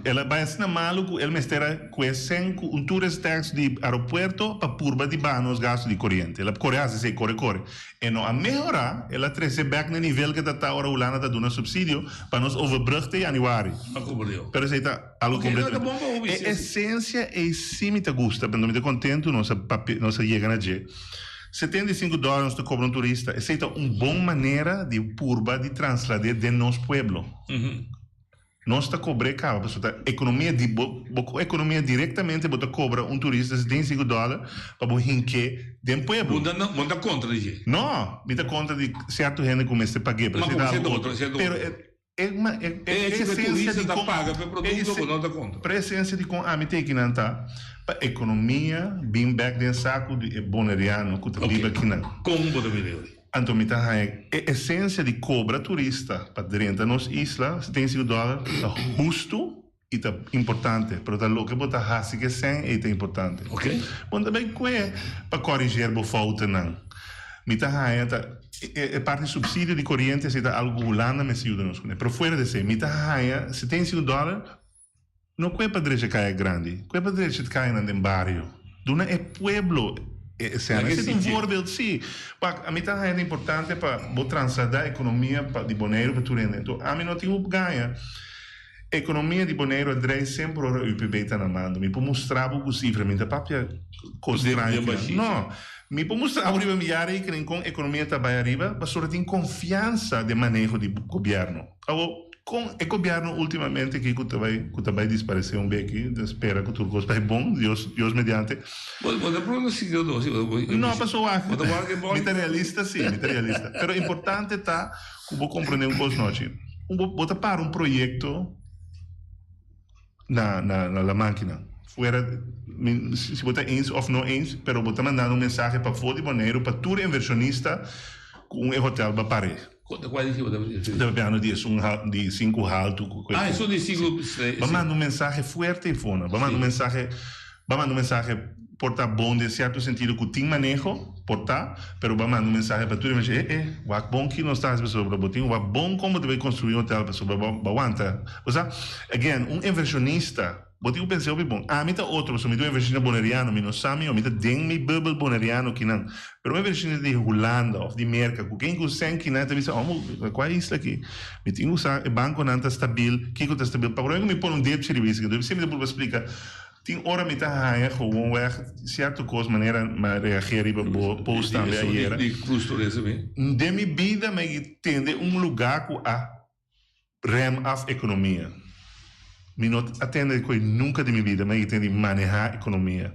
ela vai ensinar maluco, ele mestera com um tourist tax de aeroporto para purba de banos gastos de corrente. Ela coreasse se corre. E não a melhorar, ela traz back no nível que está agora Holanda está dando subsídio para nos overbruggen em januário. Pero se está algo completo. A essência é sim me gusta, quando me contento nossa chega na G. $75 te cobra um turista. Essa é uma boa maneira de purba de transladar de nosso pueblo. Nós está cobrando caro, pessoal. Economia diretamente você cobra um turista $75 para o rinque de um pueblo. Não dá conta de jeito. Não, me dá conta de certo gente como este paguei para se dar outro. É essência de paga para produto não dá conta. Para essência de com me tem que não tá. Para economia, bem back de saco de boneriano, que tá viva aqui não. Como pode melhorar? Então me tá é essência de cobra turista para dentro nos isla, $75 tá justo e tá importante, pero tá louco botar raça que sem é importante. Ok. Bom também que para corrigir bo falta não. Me tá é parte subsídio de corrente se tá algo Holanda me ajuda nos. Pero fora de ser, me tá $75 não é para direita cair grande, é para direita cair no bairro. Duna é pueblo. Esse é um voorbeeld, sim. A mim é importante para transladar a economia de Bonaire para Turene. Então, a mim não tem ganha. A economia de Bonaire é sempre o UPB está na mão. Me pode mostrar o cifra, me dá papel constranho. Não, me pode mostrar o nível milhares que com a economia está bem arriba, mas só tem confiança de manejo do governo. Com o governo ultimamente que vai desaparecer beco, espera que tudo vai bom, Deus mediante. Não, passou a materialista sim, materialista. Pero importante tá que vou compreender um pouco noite. Bota para um projeto na máquina. Fora se botar ens ou não ens, pero botar mandando mensagem para fora de Bonaire para todo inversionista com um hotel para Paris. Dobbiamo dire di 5 alto. Sono di 5 stelle. Ma manda un messaggio forte e fono. Ma manda un messaggio porta bom de certo sentido que tem manejo, porta, pero va manda un messaggio para tudo, va bom que não está sobre o botinho, va bom como deve construir um hotel para sobre aguanta. Ou seja, again, um inversionista Boti eu pensei, bom, mita outro, so me do vecino boneriano, mi non sami, o mita den mi bubble boneriano que não. Pero me vecino de Holanda of de Merca, com quem consegue que não, visa, qual é isso aqui? Me tenho usar banco não tá stabil, que tá stabil. Para eu me pôr dedo serviço, que eu sempre depois explicar. Tem hora me tá raia, gewoon weg, certo coisa maneira, mas reagir para post também aí era. De custo desse bem. De minha vida me entende lugar com a rem of economia. Me não atende que nunca de minha vida me entende manejar a economia.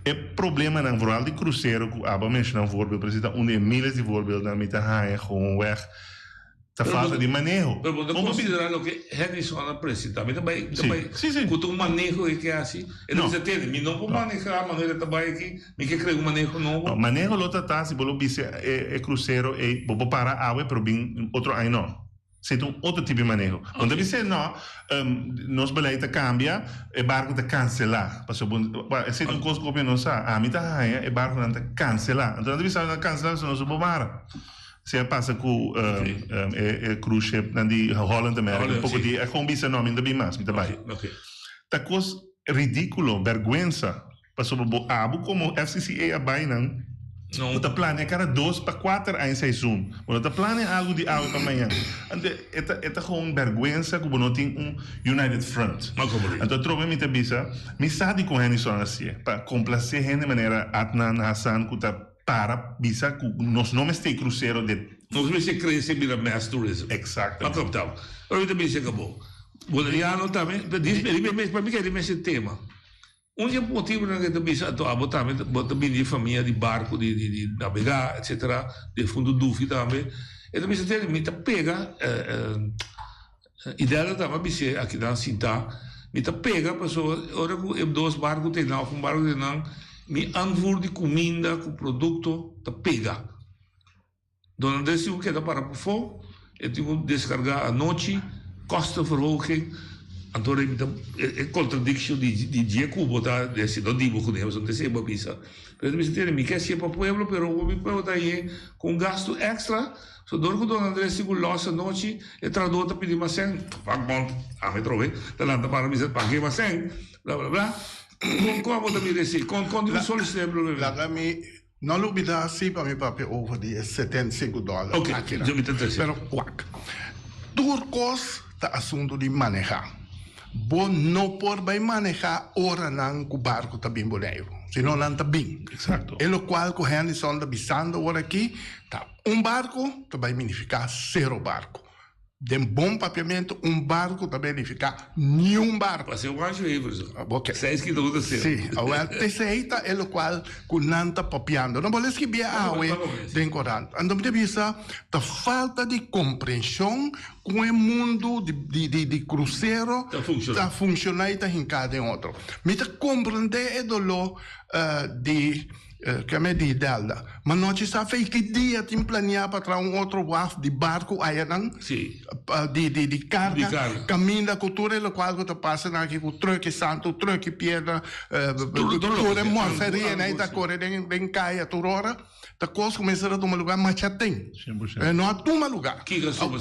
É problema na rural de cruzeiro que aba mencionar voorbeeld precisa milhares de voorbeelden na me tá raia, gewoon weg. Tá falta de manejo. Pero vos considerando que Henderson apresenta, também com um manejo que é assim, ele não entende, me não vou manejar a maneira também que me quer criar um manejo novo. Manejo lota tá se bolo bise é cruzeiro e vou parar água para bem outro aí não. Se tem outro tipo de manejo. Onde você não, nos beleid cambia, o barco te cancelar. Se tem coisa que não sabe, a mim tá raia, o barco não te cancelar. Então você vai cancelar, se não se bombar. Se passa com cruise ship de Holland America, um pouco de como bisa nome ainda bem mais, muito bem. Tá coisa ridículo, vergonha, passou por abo como FCCA a bainan. Não tá planeia cara 2 para 4 em seizoen. Não tá planeia algo de algo para amanhã. Então gewoon vergonha que não tem United Front. Então trobe me tá bisa, me sabe com Henderson assim, para complacer gente de maneira Adnan Hassan que tá para bisa que nós não estamos cruzeiro de nós vamos crescer vira mass tourism. Exato. Mas então, eu também se acabou. Boleriano também, ele para mim que ele esse tema. Um dia motivo na que também já tô também de família de barco de navegar, etc. De fundo dúvida também. E também se tem me pega ideia também bise aqui na Sinta, me pega pessoa, ora que dois barcos tem não, um barco tem não. Me anvoer de comida, com produto, tá pega. Então, desse o que dá para o fogo, eu tenho que descarregar à noite, kostenverhoging. Então, é contradição de dia que eu botar, desse, não digo que não é uma bisa. Mas me senti, me quer ser para o povo, mas o povo está aí com gasto extra. So, door que o Dona André segura losse à noite, e tradutor pedir mais 100, me trove, talanta para me dizer, paguei mais 100, blá, blá, blá. Como também desse, quando solicitar problema. Lá me não olvidar assim para meu papel over de $75. Ok, já me entendo. Pero quack. Turcos tá assunto de manejar. Bom não por bem manejar ora não com barco tá bem boneiro. Senão não tá bem. Exato. E lo qual com Henderson tá bisando ora aqui, tá barco tá vai significar 0 barco. De bom papiamento, barco também ficar nenhum barco. Mas eu acho isso. Ok. 6 km. Sim, a terceira é o qual que não está papiando. Não pode escrever a água de corante. Então, me avisa da falta de compreensão com o mundo de cruzeiro está funcionando e está hincado em outro. Me está compreender o dolor de que me diz dela, mas não se sabe que dia tem planeado para trazer outro waf de barco aí não? Sim. De carga, caminho da cultura, o qual que passa aqui com truque santo, truque pedra, cultura morferia, né? Da cor de caia toda hora, da coisa começa a tomar lugar, mas já tem. Não há toma lugar. Que gastou?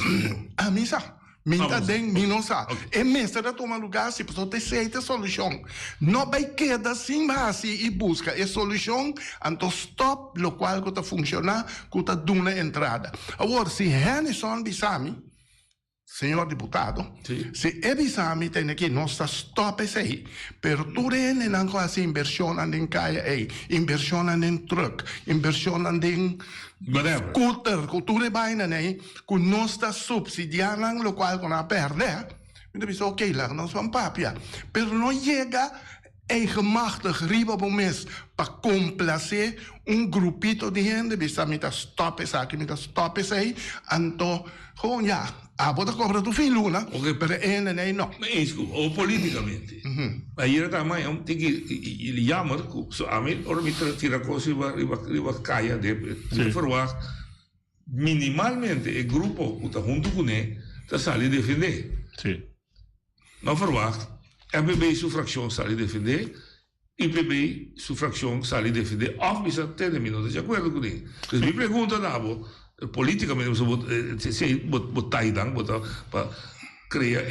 A missa. Minta den, minosa. E mestre toma lugar se pessoa tem certa solução. Não vai quedar assim, mas e busca a solução, então stop, lo qual que está funcionando, que está dando entrada. Agora, se Henderson Bissami, senhor deputado, se é Bissami tem que não está stop isso aí, pero tu rende não quase inversão em caia aí, inversão em truck, inversão em scooter, cultura baina né, que não está subsidiando lo qual que não perde, então diz ok lá, nós vamos papia, pero não chega eigenmachtig riba op mes para complacer grupito de gente, bisa mita stop essa aqui, mita stop essa aí, então, gewoon ja, bota cobra tu fim luna, pero ene nem não. Mas ou politicamente. Aí era também tem que ele jammer, so a mim ora me tira coisa riba caia de forward minimalmente o grupo que está junto com ele está sali defender. Sim. Não forward MPB sua fração sali defender, IPB sua fração sali defender, of bisa termino de acordo com ele. Então me pergunta Nabo politicamente você botar idang botar crea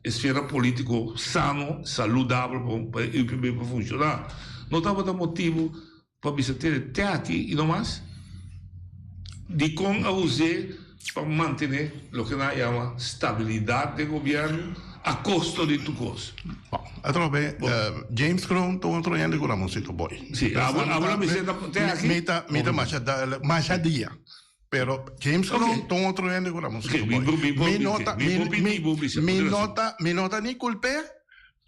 esfera político sano, saludável para o IPB para funcionar. Não estava dando motivo para você ter aqui e não mais de como a usar para manter o que nós chamamos estabilidade do governo a custo de tu coisa. Através James Crown estou entrando com a música boy. Sim, agora me senta aqui. Mita machadia. Pero James Crown estou entrando com a música boy. Mi nota ni culpe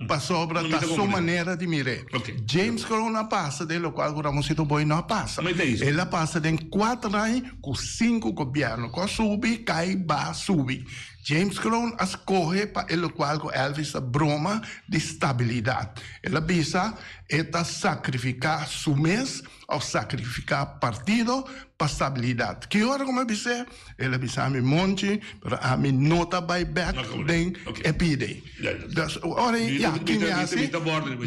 para sobra da sua maneira de mirar. James Crown não passa de lo qual a música boy não passa. Ela passa de 4 anos com 5 governos. Com subi, cai, ba, subi. James Crown escolhe para o qual Elvis a broma de estabilidade. Ela bisa eta sacrificar su mês ou sacrificar partido para estabilidade. Que hora como bisa? Ela bisa a mi monte, para a mi nota buyback den epide. Ora, ja, que me hace,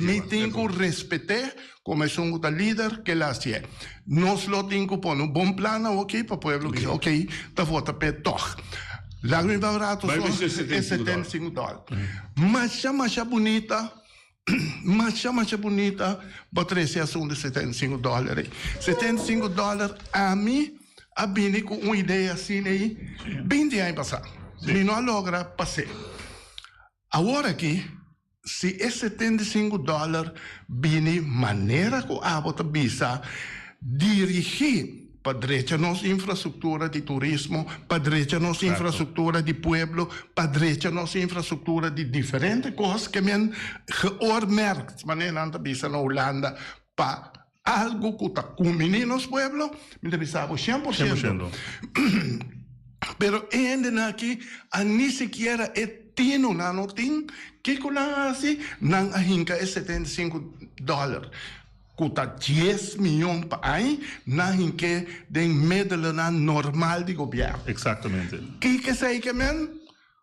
me tenho que respeitar como sou o líder que ela é. Nós lo tenho que pôr um bom plano, ok, para o povo dizer, ok, tá volta para toch. Lá no barato só é $75. Macha bonita, macha bonita, Patrícia são de $75. $75 a mim, a bini com uma ideia assim aí, 20 anos passar. E não logra passar. Agora aqui, se é $75 bini maneira que a bota bisa dirigir para direita nossa infraestrutura de turismo, para direita nossa infraestrutura de pueblo, para direita nossa infraestrutura de diferentes coisas que men geoormerkt, maneira anda bisa na Holanda, para algo que está com meninos pueblo, me bisabo 100%. Pero ainda aqui, a nem sequer é tino na notin, que com assim, não ahinca é $75. Custa 10 milhões para aí, não que den medel normal de governo. Exatamente. Que sei que men,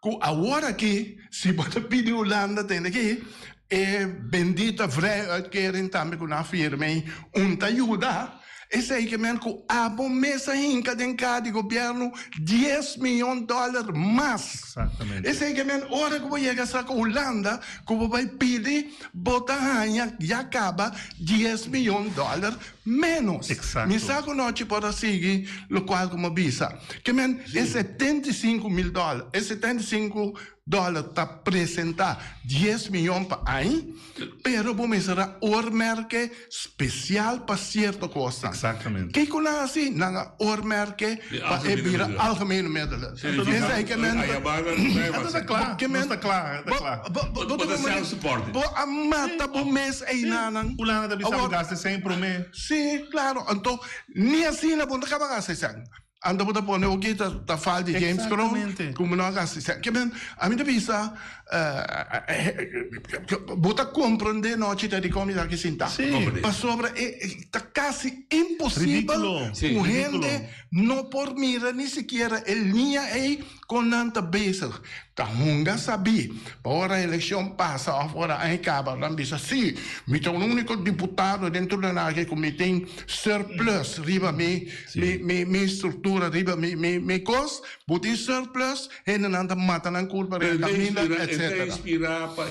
que agora aqui, se você pedir Holanda tem aqui, é bendita vrij uitkering também com a firma, te ajuda. Esse aí que men, que a bom mesa hinca den de governo $10 milhões mais. Exatamente. Esse aí que men, hora que você chega a Holanda, que você vai pedir, bota ranha, já acaba $10 milhões menos. Exato. Me saco noite para seguir, o qual como visa. Que men, é $75 mil. É $75 para apresentar 10 milhões para aí, pero vamos será oormerke especial para certa coisa. Exatamente. Que com assim, não oormerke para evir algemene middelen. Esse aí que men, está claro. Que men, está claro. Potencial suporte. A mata por mês aí nanang. Holanda da bisa gasta sempre mês. Sim, claro. Então, nem assim na bunda acaba gastando. Anda por pôr o que tá falando de James Crown, como não gasta. Que bem, a minha bisa, bota compreender noite de comunidade que sinta. Mas sobre tá quase impossível com gente não por mira nem sequer a linha aí com nanta bezig. Tá hunga sabi. Para a eleição passa, agora aí acaba, não bisa sim. Me tem único deputado dentro da área que me tem surplus riba me estrutura riba me cos, botin surplus e não anda matando a culpa da família, etc. Inspirar para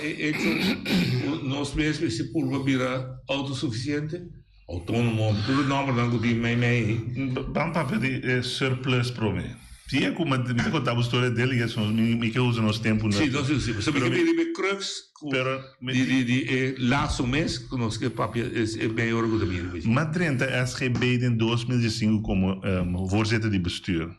nós mesmos se por virar autossuficiente, autônomo, tudo normal não gobi me. Vamos para pedir surplus para mim. Sim, é como me contava a história dele, que são me que usam nos tempos. Sim, nós usamos. Sabe que me crux de laço mês que nós que papel é bem orgulho da minha. Maar Drenthe is gebeid in 2005 como voorzitter de bestuur.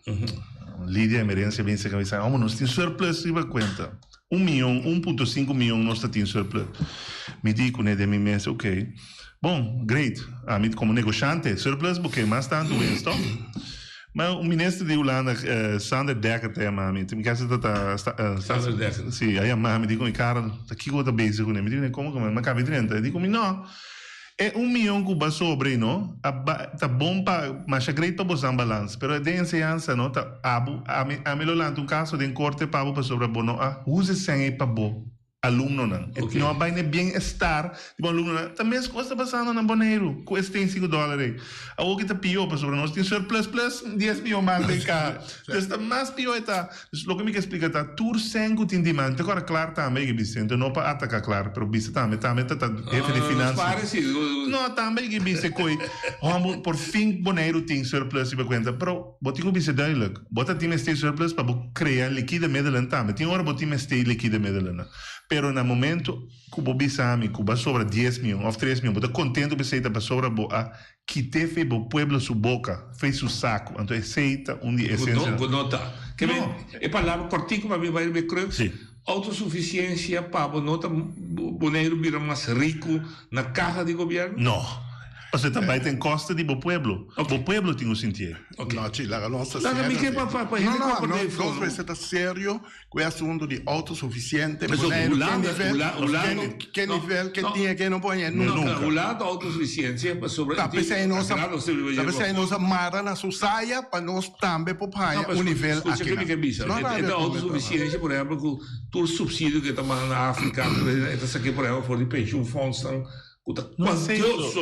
Lídia Emerência vem zeggen, oh, nós temos surplus riba conta. 1 milhão, 1,5 milhão nós temos surplus. Me digo, né, de mim mesmo, ok. Bom, great. A mim como negociante, surplus, porque mais tanto é isto. Mas o ministro de Holanda, Sander Dekker, tem a mim, me casa Sander Dekker. Sim, aí a mãe me diz, cara, aqui eu estou bezig com ele. Me diz, como, mas cabe 30. Eu digo, não. É 1 milhão que vai sobre, não? Tá bom para, mas é great para botar balanço. Pero de ensinança, não? Tá, a melhorando um caso de corte para sobre bono, use 100 para bom. aluno não. Não vai nem bem-estar de aluno não. Também as coisas passando na Bonaire, com esse tem $5. A outra está pior, para sobre nós tem surplus plus 10 milhões mais de cá. Está mais pior está. O que me explica está, tur sengo tem demanda. Agora claro também que Vicente não para atacar claro, pero Vicente também está jefe de finanças. Não também que Vicente coi, por fim Bonaire tem surplus e conta, pero botigo Vicente duidelijk. Bota time este surplus para criar liquida middelen também. Tem hora botigo este liquida middelen. Pero no momento que o Bobisami, que vai sobra 10 milhões ou 3 milhões, está contente que você está sobra boa, que te fez o pueblo sua boca, fez seu saco, então aceita dia essência. Nota. Que é palavra cortico, mas vai ver cruz. Autossuficiência para nota Bonaire vira mais rico na caja de governo? Não. Você também tem costa de o pueblo. O pueblo tem sentido. La nostra No, no, mi che no, fa- è serio, questo è uno di autosufficiente, Ma che Ulano- livello, che tiene, che non può niente, nunca. Un lato autosufficienza sobre Tapi saya non sa mara na susaya pa nos tambe po paia un livello Escucha que me que bisa. Esta autossuficiência, por exemplo, com todo subsídio que está na África, esta aqui, por exemplo, for de pension funds, quantioso,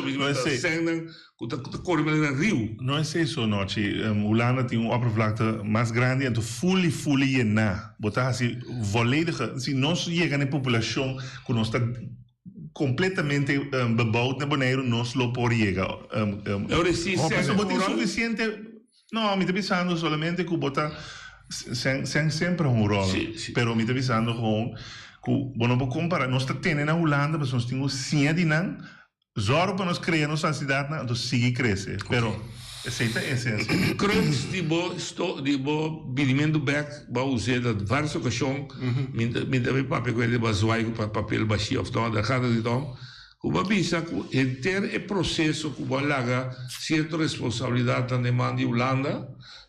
rio. Não é isso, Nochi. Ulana tem uma oppervlakte mais grande, então fully llena. Botar assim, volledige. Se nós chegamos na população, que nós está completamente bebouwd na Bonaire, nós lo por chegar. Botar suficiente. Não, me está pensando solamente que botar sem sempre um rol. Pero me está pensando com não vou comparar, nós temos na Holanda, mas nós temos 100 de não, zorro para nós criar nossa cidade, então sigue crescer. Pero aceita a essência. Cruz de bo bilimento back, ba usar de várias ocasiões, me dá papel com ele bazuai com papel baixo of da cada de tom. O babisa inteiro é processo que vai lagar certa responsabilidade na demanda de Holanda,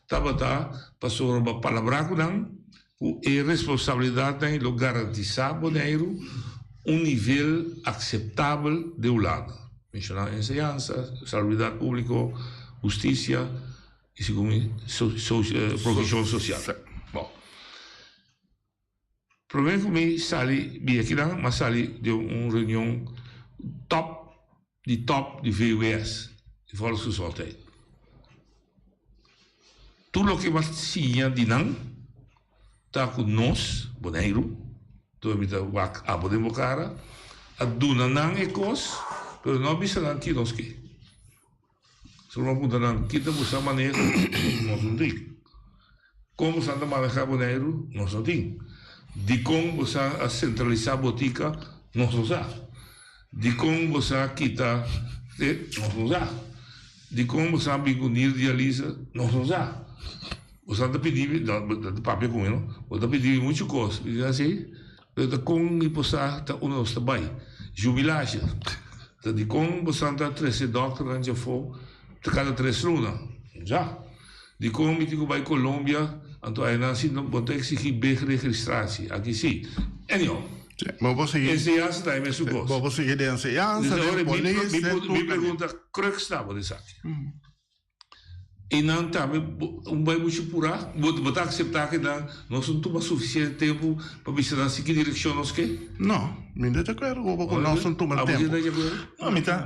tabata passou a palavra com não. E responsabilidade em garantizar Bonaire nível aceitável de Holanda. Mencionar enseñança, salubridade pública, justiça e proteção social. Bom, o problema é que sali aqui não, mas sali de uma reunião top de VUS, de Volks Gezondheid. Tudo o que vai se de não está com nós, Bonaire, então a podemos cara, a duna não é coisa, mas não bisa não que nós que. Se não puder não kita buscar maneira, nós não tem. Como Santa manejar Bonaire, nós não tem. De como você a centralizar a botica, nós não sabe. De como você kita, nós não sabe. De como você bigunir dialisa, nós não sabe. Você está pedindo, de papel com ele, você está pedindo muita coisa. E assim, como me passar, o nosso trabalho, jubilagem. De como você está 13 doutor, já foi, cada 3 lunas, já. De como me digo, vai Colômbia, então aí não, não pode exigir bem registração, aqui sim. Anyhow. Maar we zeggen, enseñanza também é suposto. Vamos seguir de enseñanza, de polícia. Me pergunta, como que estava dessa aqui? E não também, vai muito purar, vou aceitar que não são tão suficiente tempo para visitar em que direção nós quer? Não, me dá de acordo, não são tão tempo. Não, me está,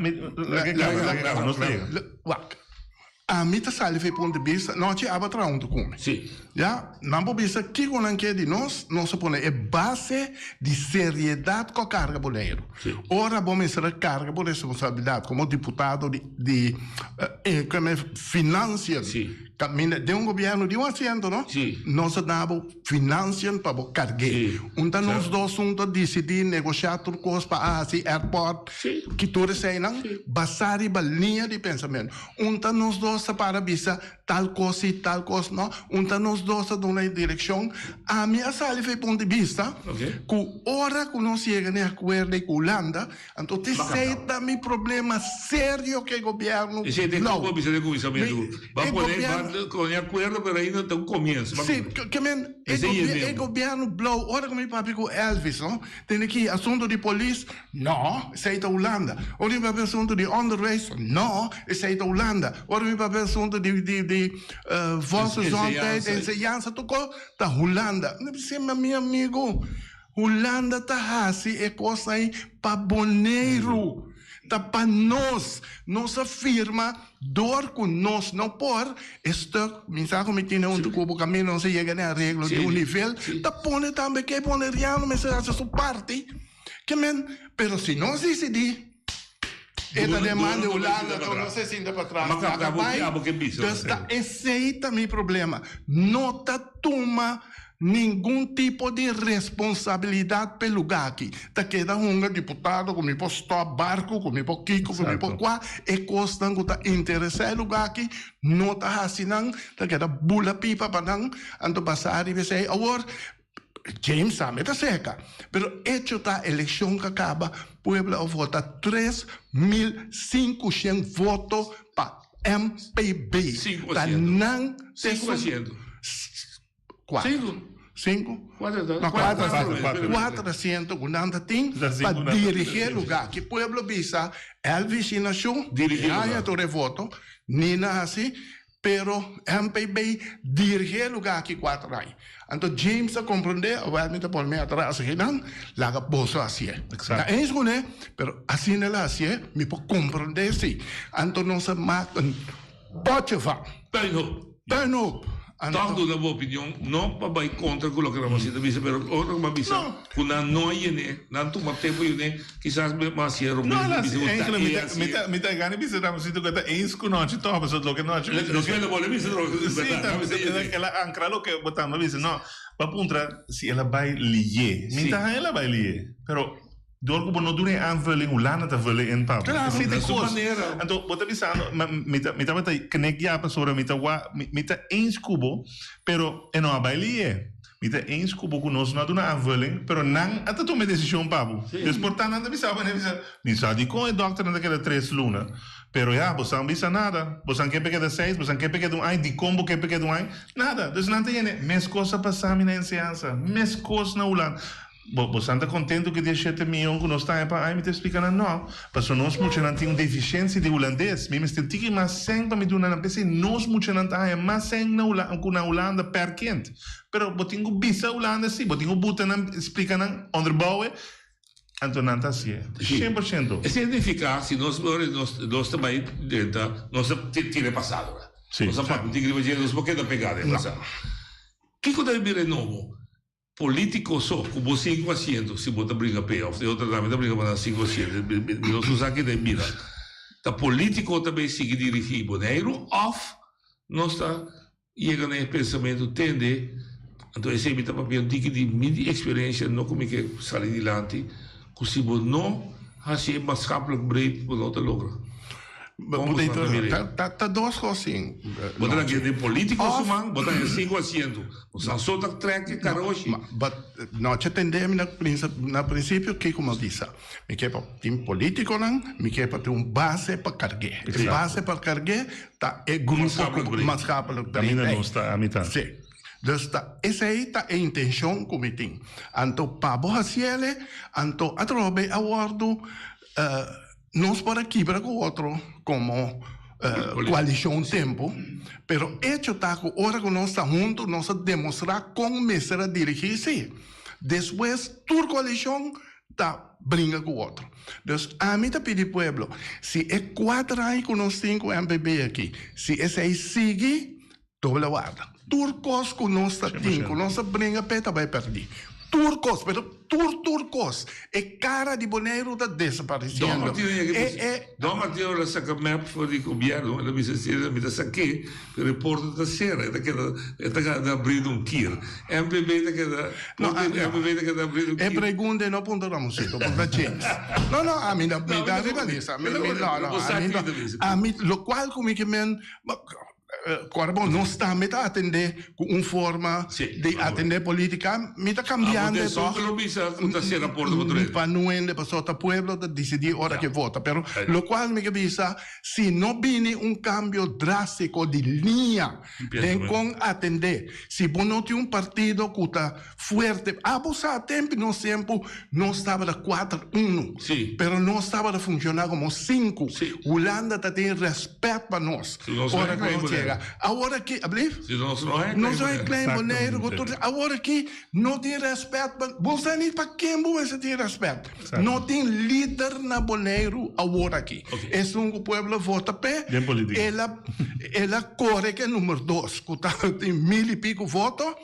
a mim está saindo do ponto de vista, não tinha abatrão onde come. Sim. Já, não pode ser que o não quer de nós se põe é base de seriedade com a carga Bonaire. Ora, vamos ser a carga por responsabilidade como deputado de finanças. De governo de assento, não? Nós damos finanças para o cargue. Então, nós dois juntos decidimos negociar tudo coisa para a airport, que tudo sei, não? Basar e linha de pensamento. Então, nós dois para visa tal coisa, não? Então, nós dois dão na direção. A minha sala foi ponto de vista, que hora que nós chegamos a acordo com a Holanda, então, te sei também problema sério que o governo... Não. Com acordo, mas ainda está um começo. Sim, que o governo blow, ora como papi com Elvis, não? Tem aqui assunto de polícia, não, isso é da Holanda. Ora para assunto de underways, não, isso é da Holanda. Ora para assunto de vossa zonte, de enseñança, tocou da Holanda. Não precisa, meu amigo. Holanda tá hasi é coisa aí para Bonaire. Tá para nós, nossa firma, dor com nós, não por, mensagem me tinha um cubo caminho, não se chega nem a regra de um nível, tá pone também que é boneriano, mas essa sua parte, que men, pero se nós decidir, esta demanda Holanda, não sei se ainda para trás, esse aí tá meu problema, não tá toma nenhum tipo de responsabilidade pelo lugar aqui. Tá queda um deputado, como pode estar barco, como pode Kiko, como pode qua, e costa que tá interessado lugar aqui, não tá assinando, tá queda bula pipa para não, ando passar e vai agora, James sabe, tá seca. Pero hecho tá eleição que acaba, Puebla vota 3.500 votos para MPB. 5%. Tá não... 5%. 5? 400, quando anda tem para dirigir o lugar. Que Pueblo visa, el vicinação, dirigir o voto, Nina assim, pero MPB dirigir o lugar que 4 anos. Então, James a compreender, obviamente, por mim atrás, laga bolsa assim. É isso, né? Pero assim ela assim, me pode compreender, sim. Então, não se mata, pode falar. Turn up. Tanto na minha opinião, não para ir contra o que nós estamos dizendo, mas outra uma visão, quando não é né, não toma tempo né, quizás mais é não, ela me tá ganhando bisa da música que tá eens com nós, então mas o que nós, ela ancra lo que botamos bisa, não, para puntra se ela vai lier, então ela vai lier, pero door como não dure aanvulling hoe lang het aanvulling in papo. Claro, dat is de maneira. Então, bota pensando, mita bata connect ya pastora mita eens kubo, pero não vai lier. Mita eens kubo com nós não dure aanvulling, pero não até tome decisão papo. Dus portanto anda bisa nem sabe com o doctor naquela 3 luna. Pero ja, você não bisa nada. Você não quer pegar de 6, você não quer pegar de 1, de combo quer pegar de 1, nada. Dus não tem mes coisa passar na enseñança, mes coisa na Holanda. Você está contente que 17 milhões que nós estamos para me te explicando não, mas nós muitos não temos deficiência de holandês, mesmo se tem mais 100 para me dar na PC, nós muitos não temos mais 100 na Holanda per kind. Pero você tem bisa Holanda sim, você tem buta na explicando onderbouwen, então não está assim, 100%. É significa se nós também dentro, nós tira passado, nós não tem que ver nós porque da pegada passado. Que coisa de novo? Político só, como 5%, se bota briga payoff, de outra também briga para 5%, nós usamos aqui de mira. Tá político também sigue dirigir Bonaire, off, nós está chegando a pensamento tende, então esse é o papel de minha experiência, não como que sair adiante, que se você não fazer maatschappelijk breed, você não te logra. Tá duas coisas assim. Botar aqui de políticos humanos, botar em 5%. O Sansão está treque, caroche. Não, te entendemos no princípio que, como eu disse, me quer para um político, me quer para ter uma base para carregar. A base para carregar é grupo maatschappelijk breed. Ainda não está a mitad. Sim. Dus essa aí tá a intenção que me tem. Então, para você, então, a trobe a guardo nós para aqui para o outro como coalição tempo, pero hecho tá que hora que nós estamos juntos, nós demonstrar como mesera dirigir-se. Depois, toda coalição tá brinca com o outro. Então, a mim tá pedir pueblo, se é 4 anos que nós temos MPB aqui, se esse aí sigue, dobra guarda. Turcos que nós temos, nós brinca peta vai perder. Turcos, pero turcos. É cara de Bonaire está desaparecendo. Dom Matteo la saca map voor die governo, la ministra mi da saque, per reporto da sera, da da abrir keer. MPB da abrir keer. E pregunta no punto da música, punto James. No, a mí da rivaliza, a mí lo cual como que men Corbo não está a atender com uma forma de atender política, me está cambiando. Para não ende para o pueblo decidir hora que vota. Pero lo cual me avisa, se não viene um cambio drástico de linha, tem com atender. Se você não tem partido que está forte, a tempo não sempre não estava de 4-1, pero não estava a funcionar como 5. Holanda tem respeito para nós. Ora que não chega. Mira, agora que, Se não é não só é claim Bonaire, agora que não tem respeito, você nem para quem você tem respeito. Não tem líder na Bonaire agora aqui. É um povo vota pé, ela corre que é número 2, que tem 1000 e pico votos,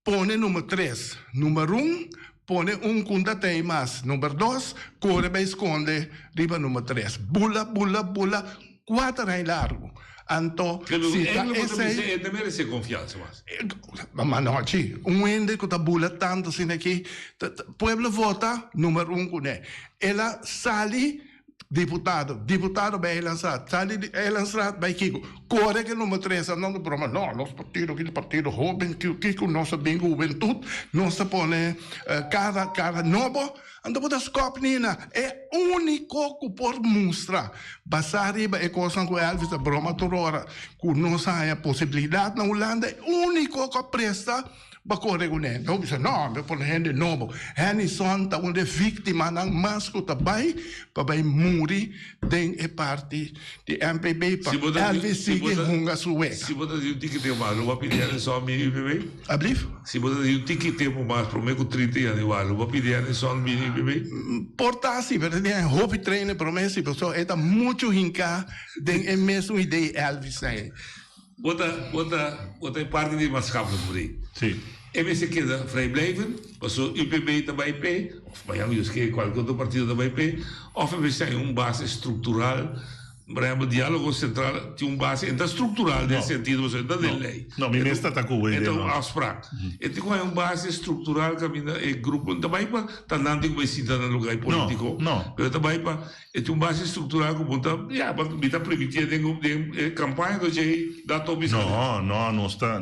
põe número 3, número 1, põe que tem mais, número 2, corre para esconde, riba número 3, bula, 4 é largo. Anto, se merece confianza mas. Ma no, ci, ende che bula tanto sin aqui, pueblo vota número 1 com ele. Ela sali deputado vai lançar, sali lançar vai Kiko. Corre que número 3, não do problema, não, nosso partido jovem, que o nosso bem juventude, nossa põe cara novo. Ando da scopnina é único que por mostrar. Basari é coisa que Elvis a broma torora, que não sai a possibilidade na Holanda é único que presta para correr com ele. Eu disse não, eu por gente novo. Ele são tá onde vítima não mais que também para morrer dentro parte de MPB para Elvis sigue hunga sueca. Se você diz que tem mais, não vai pedir só mini bebê. Ablif? Se você diz que tem mais, prometo 30 anos igual, não vai pedir só mini bebê. Porta assim, mas tem hobby treino promessa, pessoal, é muito hinca dentro mesmo ideia Elvis aí. Bota parte de mascavo por aí. Sim. E você queda vrijblijven, passou o UPB também P, of bij jou que qualquer outro partido também P, of você tem base estrutural, para o diálogo central tem base estrutural nesse sentido, você está de lei. Não, me está tá com ele. Então, afspraak. Então, é base estrutural que é grupo, também para tá dando que vai se dar no lugar político. Não. Mas também para é base estrutural que ponta, já, para me permitir de campanha do jeito da tua visão. Não está,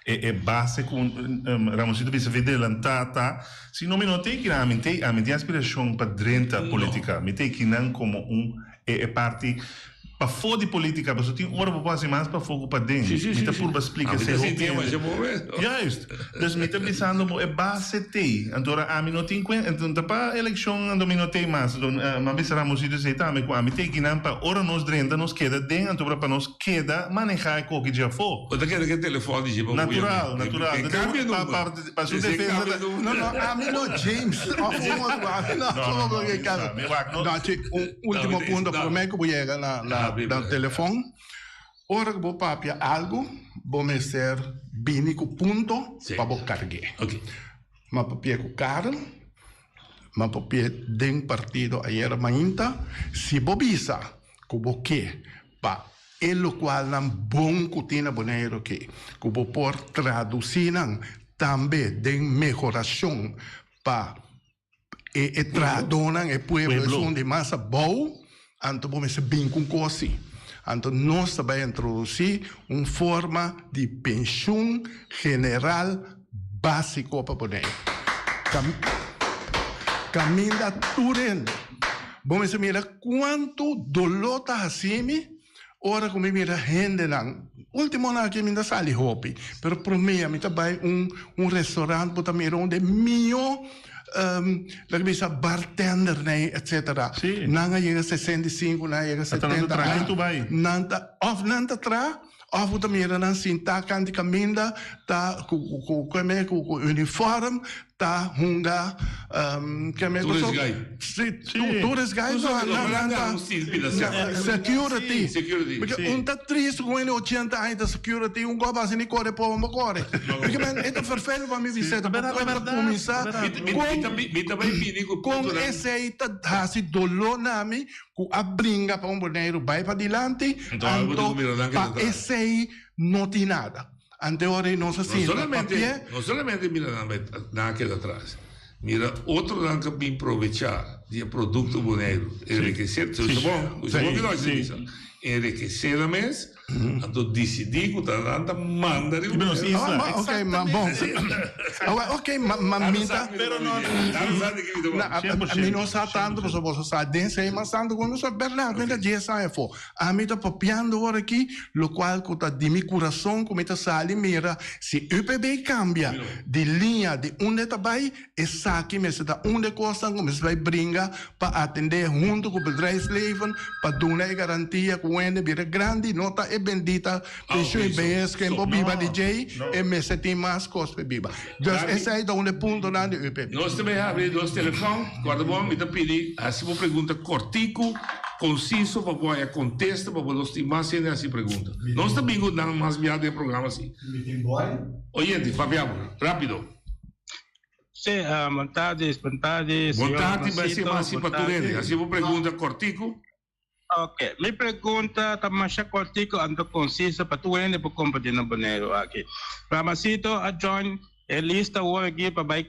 é base com Ramosito bisa vede tá. Se não me tem que a minha aspiração para dentro da política, me tem que não como é parte para fora de política, mas tem hora para fazer mais para fogo para dentro. Me tá por explicar se já ist. Dus me tá pensando é base tem. Então a mim não tem então para eleição ando me não tem mais. Então mas bisa Ramosito dizer tá, me tem que não para hora nós dentro nos queda dentro, então para nós queda manejar o que já for. Ou daquele que telefone de natural. Para sua defesa. Não, a mim não James. Último ponto para mim que vou chegar na telefone. Ora que vou papia algo, vou me ser bínico ponto para vou carregar. Ok. Mas papia com carro, mas papia dentro partido ayer mainta, se vou bisa, que vou que para ele qual não bom cutina boneiro que vou por traduzir também de melhoração para e tradonan e pueblo de massa boa. Então, vamos ser bem com coisa. Então, nós vamos introduzir uma forma de pensão general básico para poder. Caminha turendo. Vamos ver quanto dolor está assim. Ora, como mira gente não. Último ano que me sali hopi. Pero para mim, eu também restaurante para mim onde melhor bisa bartender etc. Sì. Nanga chega 65, nanga chega 70. Nanta tra, of também não sinta canti caminda, tá com uniforme, tá hunga, tourist guys, security. Porque tá triste com ele 80 anos de security, gosta assim de correr para uma corre. Porque é vervelho para mim visita, para começar com esse aí tá assim dolor na mim, com a brinca para boneiro vai para dilante, então para esse aí não tem nada. Anteora não se siente. Não somente mira naquele atrás. Mira outro lado que bem aproveitar de produto boneiro, enriquecer, enriquecer a mês, então decidir que está dando manda de ok, mas bom. Ok, mas minta. A mim não está tanto, mas você está dentro aí, mas tanto quando você verdade, ainda dia sai for. A mim está papiando agora aqui, lo qual que está de meu coração, como está sali mira, se UPB cambia de linha de onde está vai, é saque, mas está onde costa, como se vai brincar para atender junto com o bedrijfsleven, para dar garantia com uende vira grande, nota e bendita, pensione BS che biba DJ e messe tem mais cospe biba. Dus esse aí da onde punto na de UPB. Nós também abrimos o telefone, guarda bom, me dá pedir, assim uma pergunta cortico, conciso, para poder contestar, para poder estimar se é assim pergunta. Nós também damos mais viado de programa assim. Oyente, Fabiano, rápido. Sim, vontade. Vontade vai ser mais assim para tu render. Assim uma pergunta cortico. Ok, minha pergunta está mais cortico, ando conciso para tu render para compartilhar no banheiro aqui. Ramasito, a John, é lista hoje aqui para vai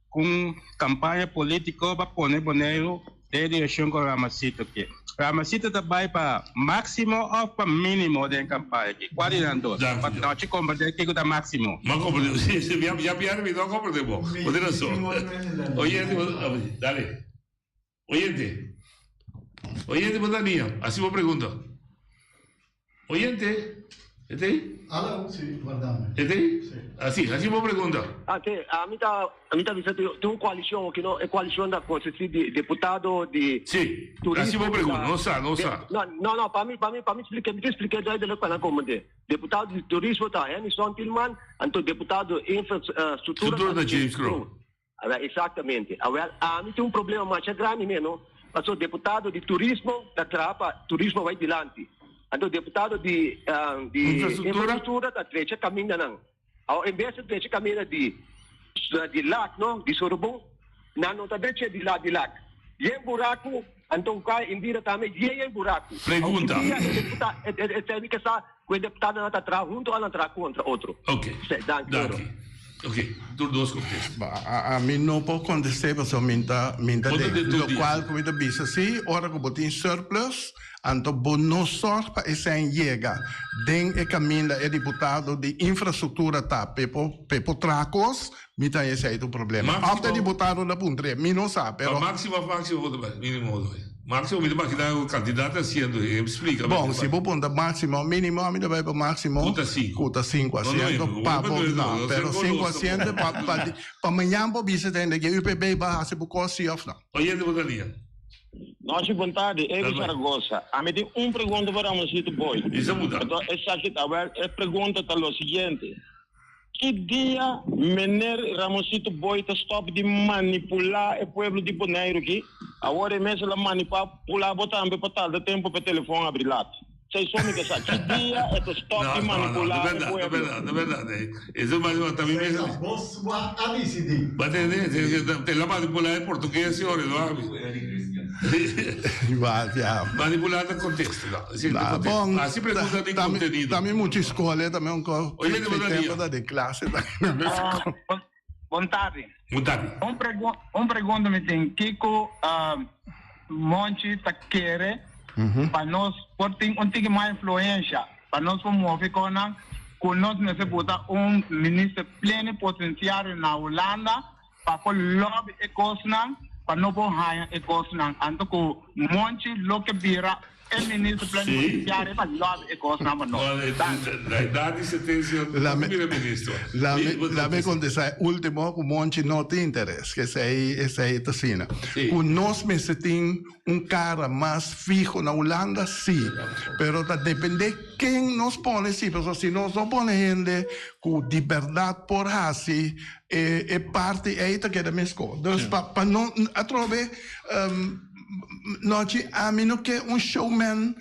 com campanha política para pôr no banheiro de direção com Ramasito aqui. Ramasito também para máximo ou para mínimo de campanha aqui. Qual é o dois? Para nós compartilhar aqui com o máximo. Mas compartilhar, se já piar me dá compartilhar bom. Poder só. Oyente, dale. Oyente, Bodaninha, assim uma pergunta. Oyente, é aí? Alô, sim, guardando. É aí? Assim uma pergunta. Ok, a mim tá visando tem uma coalição que não é coalição da consistência de deputado de. Sim. Assim uma pergunta, não sabe. Não, para mim expliquei daí de para como de deputado de turismo tá, Henderson Tillman, então deputado infraestrutura da James Crow. Exatamente. A mim tem problema mais grande mesmo. Mas o deputado de turismo da trapa, turismo vai adiante. Então, deputado de infraestrutura da trecha caminha não. Ao invés de trecha caminha de lac, não, de Sorobong, não está trecha de lac. E em buraco, então cai em vira também, e em buraco. Pergunta. O deputado não está atrás, junto ou não está contra outro. Ok. Danke. Ok, dos contextos. A mim não pode acontecer, porque minta lo qual como da bisa sim, ora que botin surplus, então bom não só para esse chega, den e caminho é deputado de infraestrutura tá, pepo tracos, me tá esse aí o problema. After deputado na puntre, me não sabe, pero máximo mínimo. Máximo, me dá o candidato sendo, me explica. Bom, se vou pôr máximo, mínimo, me dá para máximo. Cuta 5%, não, pero 5% para amanhã, para bisa tem que o UPB vai ser por cosi ou não. Oyente, Bodaninha. Nós, vontade, eu Saragossa. A mim tem pergunta para o Ramasito Boy. Isso muda. Então, essa pergunta está o seguinte. Que dia mener Ramasito Boy está stop de manipular o povo de Bonaire aqui? Agora mesmo ela manipular, botar para tal de tempo para o telefone abrir lá. Vocês sabem que essa que dia é stop de manipular o povo. É verdade. Isso mais também mesmo. Mas tem lá manipular em português, senhores, não manipular no contexto. Bom, assim pergunta de conteúdo. Também muita escola, também tempo de classe. Vontade. Pergunta me tem Kiko Monte tá querer para nós ter mais influência para nós promover com nós necessitamos ministro plenipotenciário na Holanda para o lobby e coisa para não borrar e coisa então com Monte lo que vira o ministro plenipotenciário para lobby e coisa para nós. Na idade você tem ministro. La me contesta último com Monte não tem interesse, que esse aí tá sina. Com nós tem cara mais fijo na Holanda, sim, pero tá depende quem nos põe, sim, porque se nós não põe gente com liberdade por assim, é parte aí tá que da mesco. Então para não atrove nós a menos que showman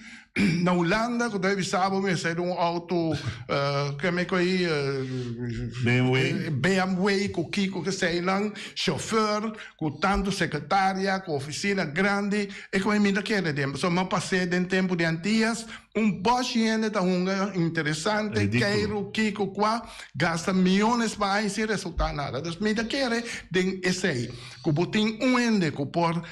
na Holanda, quando eu sabe, me sai auto, como é que BMW, com Kiko que sai lá, chauffeur, com tanto secretária, com oficina grande, e como me daquele tempo, só me passei de tempo de antigas, boa gente tá interessante, quero Kiko qua, gasta milhões para aí sem resultar nada. Então me daquele de esse aí, que botem ende que por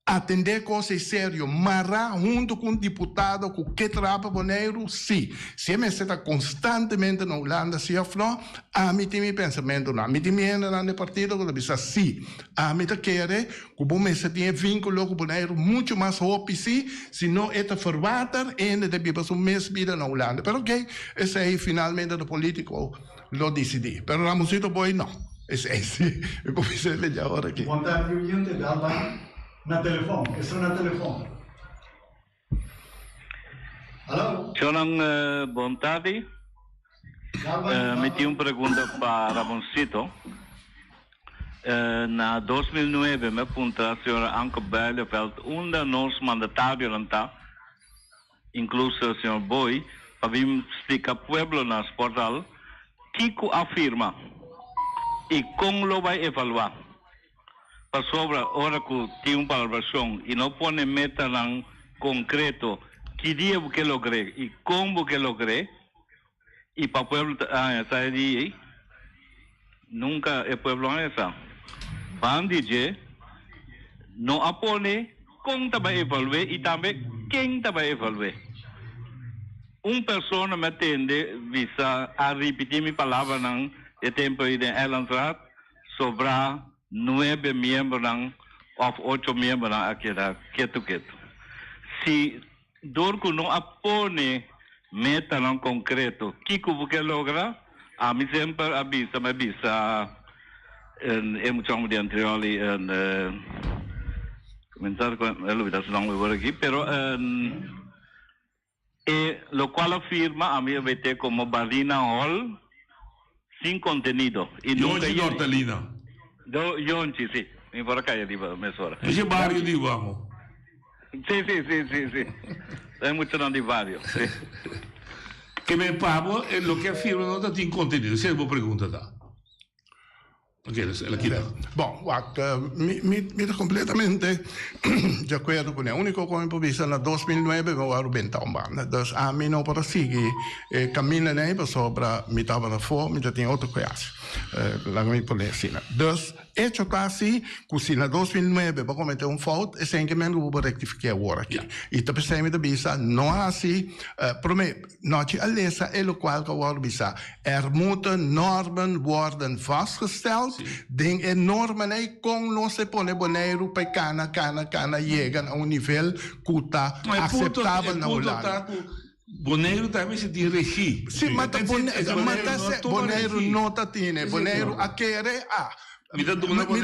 atender coisas sérias, marrar junto com o deputado que trabalha Bonaire, sim. Se me está constantemente na Holanda, se eu não, a mim tem meu pensamento, não. A mim tem meu partido, que diz sim. A mim quer que o Bonaire tenha vínculo com Bonaire muito mais rápido, sim, se não é verwater, ainda deve passar um mês vida na Holanda. Mas ok, esse aí finalmente o político lo decidi. Mas Ramasito Boy, não. Esse aí sim. Eu comecei a ler agora aqui. Vontade de gente dava na telefone, isso na telefone. Senhor, boa tarde. Me tinha uma pergunta para Ramoncito. Na 2009, me pergunta a senhora Anke Bijleveld, onde nosso mandatário está, incluso o senhor Boi, para vir explicar ao pueblo nas portal, Kiko afirma e como lo vai evaluar. Para sobre a hora que tem uma valoração e não põe meta em concreto, que dia que logrei e como que logrei, e para o pueblo está aí, nunca é pueblo essa. Bandije não apone como vai evaluar e também quem vai evaluar. Uma pessoa me atende visa a repetir minha palavra nang e tempo de Ellandstraat sobre 9 membros ou 8 membros aqui da quieto. Se dorco não apone meta nang concreto, que que logra, a mim sempre avisa emoção de anteriori comentar com ele das não vou aqui, pero lo cual afirma a mí vete como Barina Hall sin contenido y nunca Yonchi Hortelina. Yonchi, sí, mi por acá de mesora. Ese barrio de vamos. Sí. Hay mucho de barrio. Sí. Que me pago lo que afirma no tiene contenido. Se vou pergunta tá. Ok, la chiede. Bom, guarda, mi completamente de acordo com ele. O único que eu vi na 2009 eu era bem tão bom. Então, a mim não para seguir caminho nem para sobre me estava na fome, já tinha outra coisa. Lá me polícia. Então, hecho está assim, que se na 2009 para cometer falta, é sempre que eu vou rectificar agora aqui. E também se me bisa não é assim, prometo, não te alessa é o qual que eu vou bisa. Moeten normen worden vastgesteld. Den normen aí com não se põe boneiro para cana chegam a nível que está aceitável na Holanda. Boneiro também se diz regi. Sim, mas boneiro não está tendo. Boneiro a querer Mira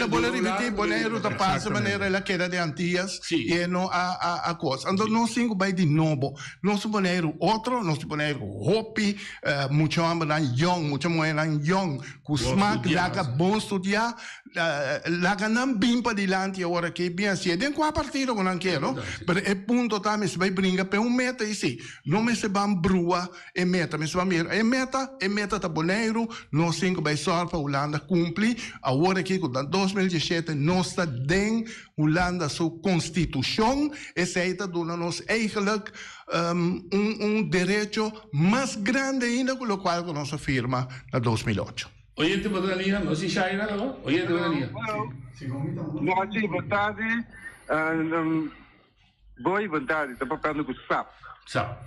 vuole ripetere Bonaire da passa maneira ela queda de Antillas e não a coisa. Então não singo vai de novo. Nosso Bonaire outro, nosso Bonaire hopi, muito amor young, muito moeda young, com smaak laga bom estudar, laga não bem para dilante agora que bem assim. Den qua partida com anquero, mas é ponto também se vai brincar para meta e sim. Não me se van brua e meta, me se van mir. E meta da Bonaire, não singo vai só para Holanda cumprir agora aqui com 2017 nós está dentro Holanda sua constituição e aceita dando-nos eigenlijk direito mais grande ainda com o qual nós afirma na 2008. Oyente Badania, não se Shaira, não? Oyente Badania. Boa tarde. Boa tarde. Estou falando com o SAP.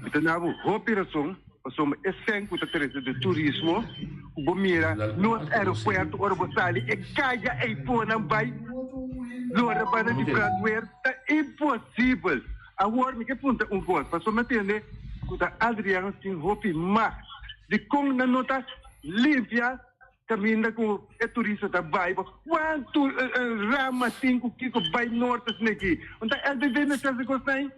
Então, eu vou operação. Som essenco da treta de turismo, bomira no aeroporto Orbotali e caia e pona vai lora para de Brandweer, tá impossível. Agora me que punta coisa, para só me entender, que da Adriano tem roupa mais de como na nota limpia caminha com o turista da Baiba, quanto rama 5 kiko vai norte aqui, então é de ver nessa coisa aí.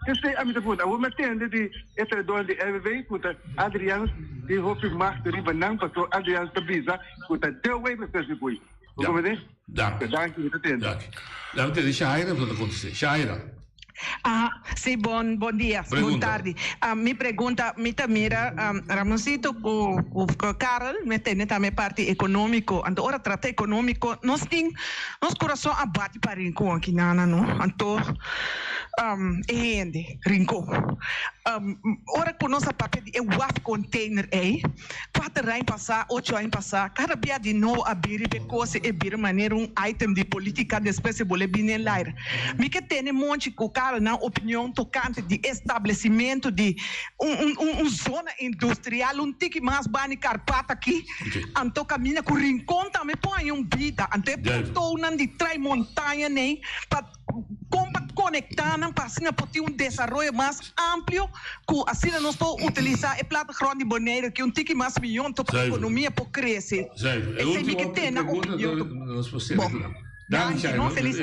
Que sei a minha pergunta, eu me entendo de essa dona de LV, que Adriano de roupa mais de riba não passou, Adriano da Bisa, que deu aí para fazer coisa. Como é? Danke, de Shaira, o que aconteceu? Shaira. Sì, buon dia, buon tardi. Mi pergunta, mi mira, Ramoncito, Karel, mi tiene também parte econômico, então ora trata econômico, nós coração abate para rincon aqui, não, então, rincon. Ora com nossa papel de WAF container aí, 4 anos passar, 8 anos passar, cada dia de novo abrir because e bir maneira item de política depois se bole bem lá. Me que tem monte com cara na opinião tocante de estabelecimento de zona industrial, tique mais bani Carpata aqui, então caminha com rincon também põe vida, até portou de trai montanha nem para conectar para ter desenvolvimento mais amplo, que assim nós estamos utilizando a plataforma de Bonaire, que tique mais milhão para a economia para crescer. Essa que tem na opinião. Não feliz.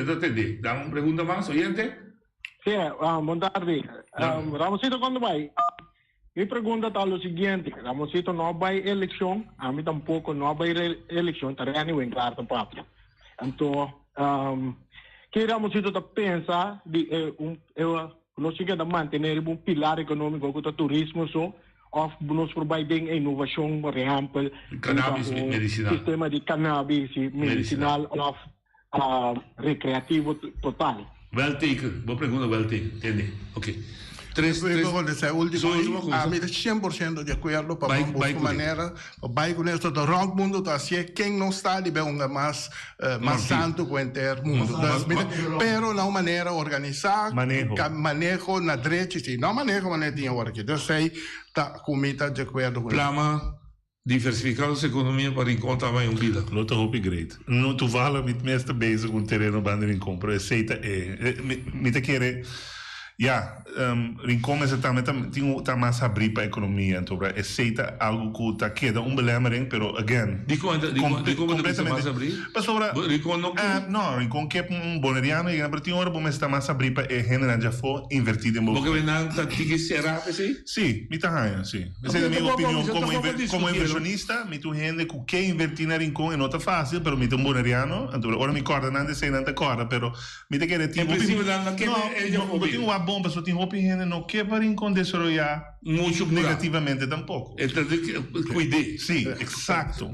Dá uma pergunta mais, oyente? Boa tarde. Ramosito, quando vai? Mi pergunta está o seguinte, Ramosito não vai eleição, a mim tampouco não vai eleição, está anyway, claro, pátria. Então, que Ramosito está pensa de nós chega a manter um pilar econômico com o turismo, ou nos providem inovação, por exemplo, cannabis medicinal. Sistema de cannabis medicinal ou recreativo total. Well taken. Boa pergunta, well taken. Entende? Ok. A mí 100% de acuerdo para buscar manera, para con esto de rock mundo, así quien no está de un más santo que el mundo. Pero na manera organizada, manejo na derecha, si no manejo tiene ahora que yo sei, ta comita de acuerdo con Plama diversificar a economia para encontrar mais vida. Lot hoop ik great. Nu toevallig met meeste bezig om terreno banden in compra. Aceita met keren. Ja, rincon is het dan met een mais abrir para a economia, então aceita algo que está queda belemmering, pero again. Completamente mais abrir. Mas sobre rincon não, rincon que boneriano e para tinha hora bom está mais abrir para generar já for invertido em bolsa. Porque não tá que será assim? Sim, me tá raia, sim. Essa é a minha opinião como inversionista, me tu gente que invertir na rincon é nota fácil, pero me tu boneriano, então ora me corda não sei não te corda, pero me te querer tipo não bom, pessoa tem roupa e não quer para desarrollar muito negativamente tampouco. Cuide. Sim, exato.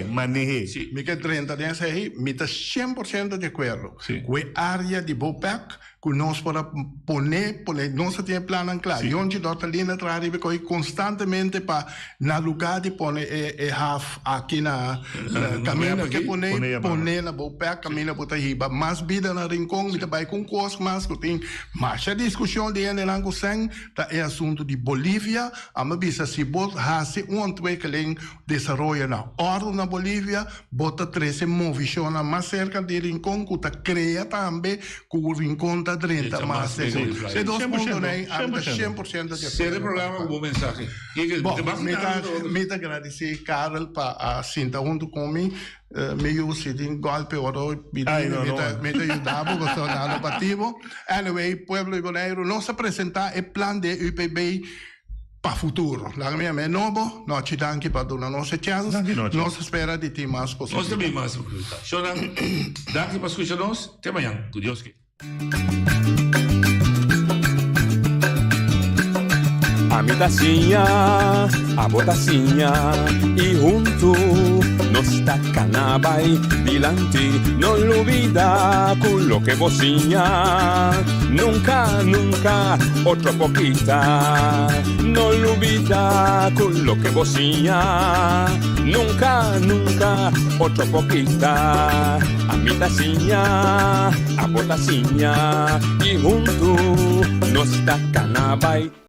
Maneje. Sim, me que 30 anos aí, me está 100% de acordo. Com a área de BOPEC, que nós para poner, nós temos plano claro. E onde a linha traz constantemente para na lugar de poner aqui na caminho que poner na BOPEC, caminho para riba, mais vida na rincão, me vai com coisa mais que tem. Mas a discussão de Enelango Sen é assunto de Bolívia, a me bisa se bot hace ontwikkeling desarrollo na orde na Bolívia, bota 13 movimento mais cerca de rincão que ta cria também que o rincão ta 30 mais cerca. Se dois pontos né, a 100% de ser programa com mensagem. Me tá agradecer Carol para sentar junto comigo. Meio sitting golpe oro me ayudaba con el partido. Anyway, Pueblo de Bonaire nos presenta el plan de UPB para futuro. La mia me novo, no ci danke per una nostra chance. Nos spera di ti más posible. Nos também mais possibilità. Shonan, danke per escucharnos. Te amanhã. Kudioski. A mi tacinha, a botacinha e junto nos tacanabay dilante, no olvida con lo que vocinha, nunca, nunca, otro poquita, no olvida con lo que vocinha, nunca, nunca, otro poquita, a mi tacinha, a botacinha y junto nos tacanabay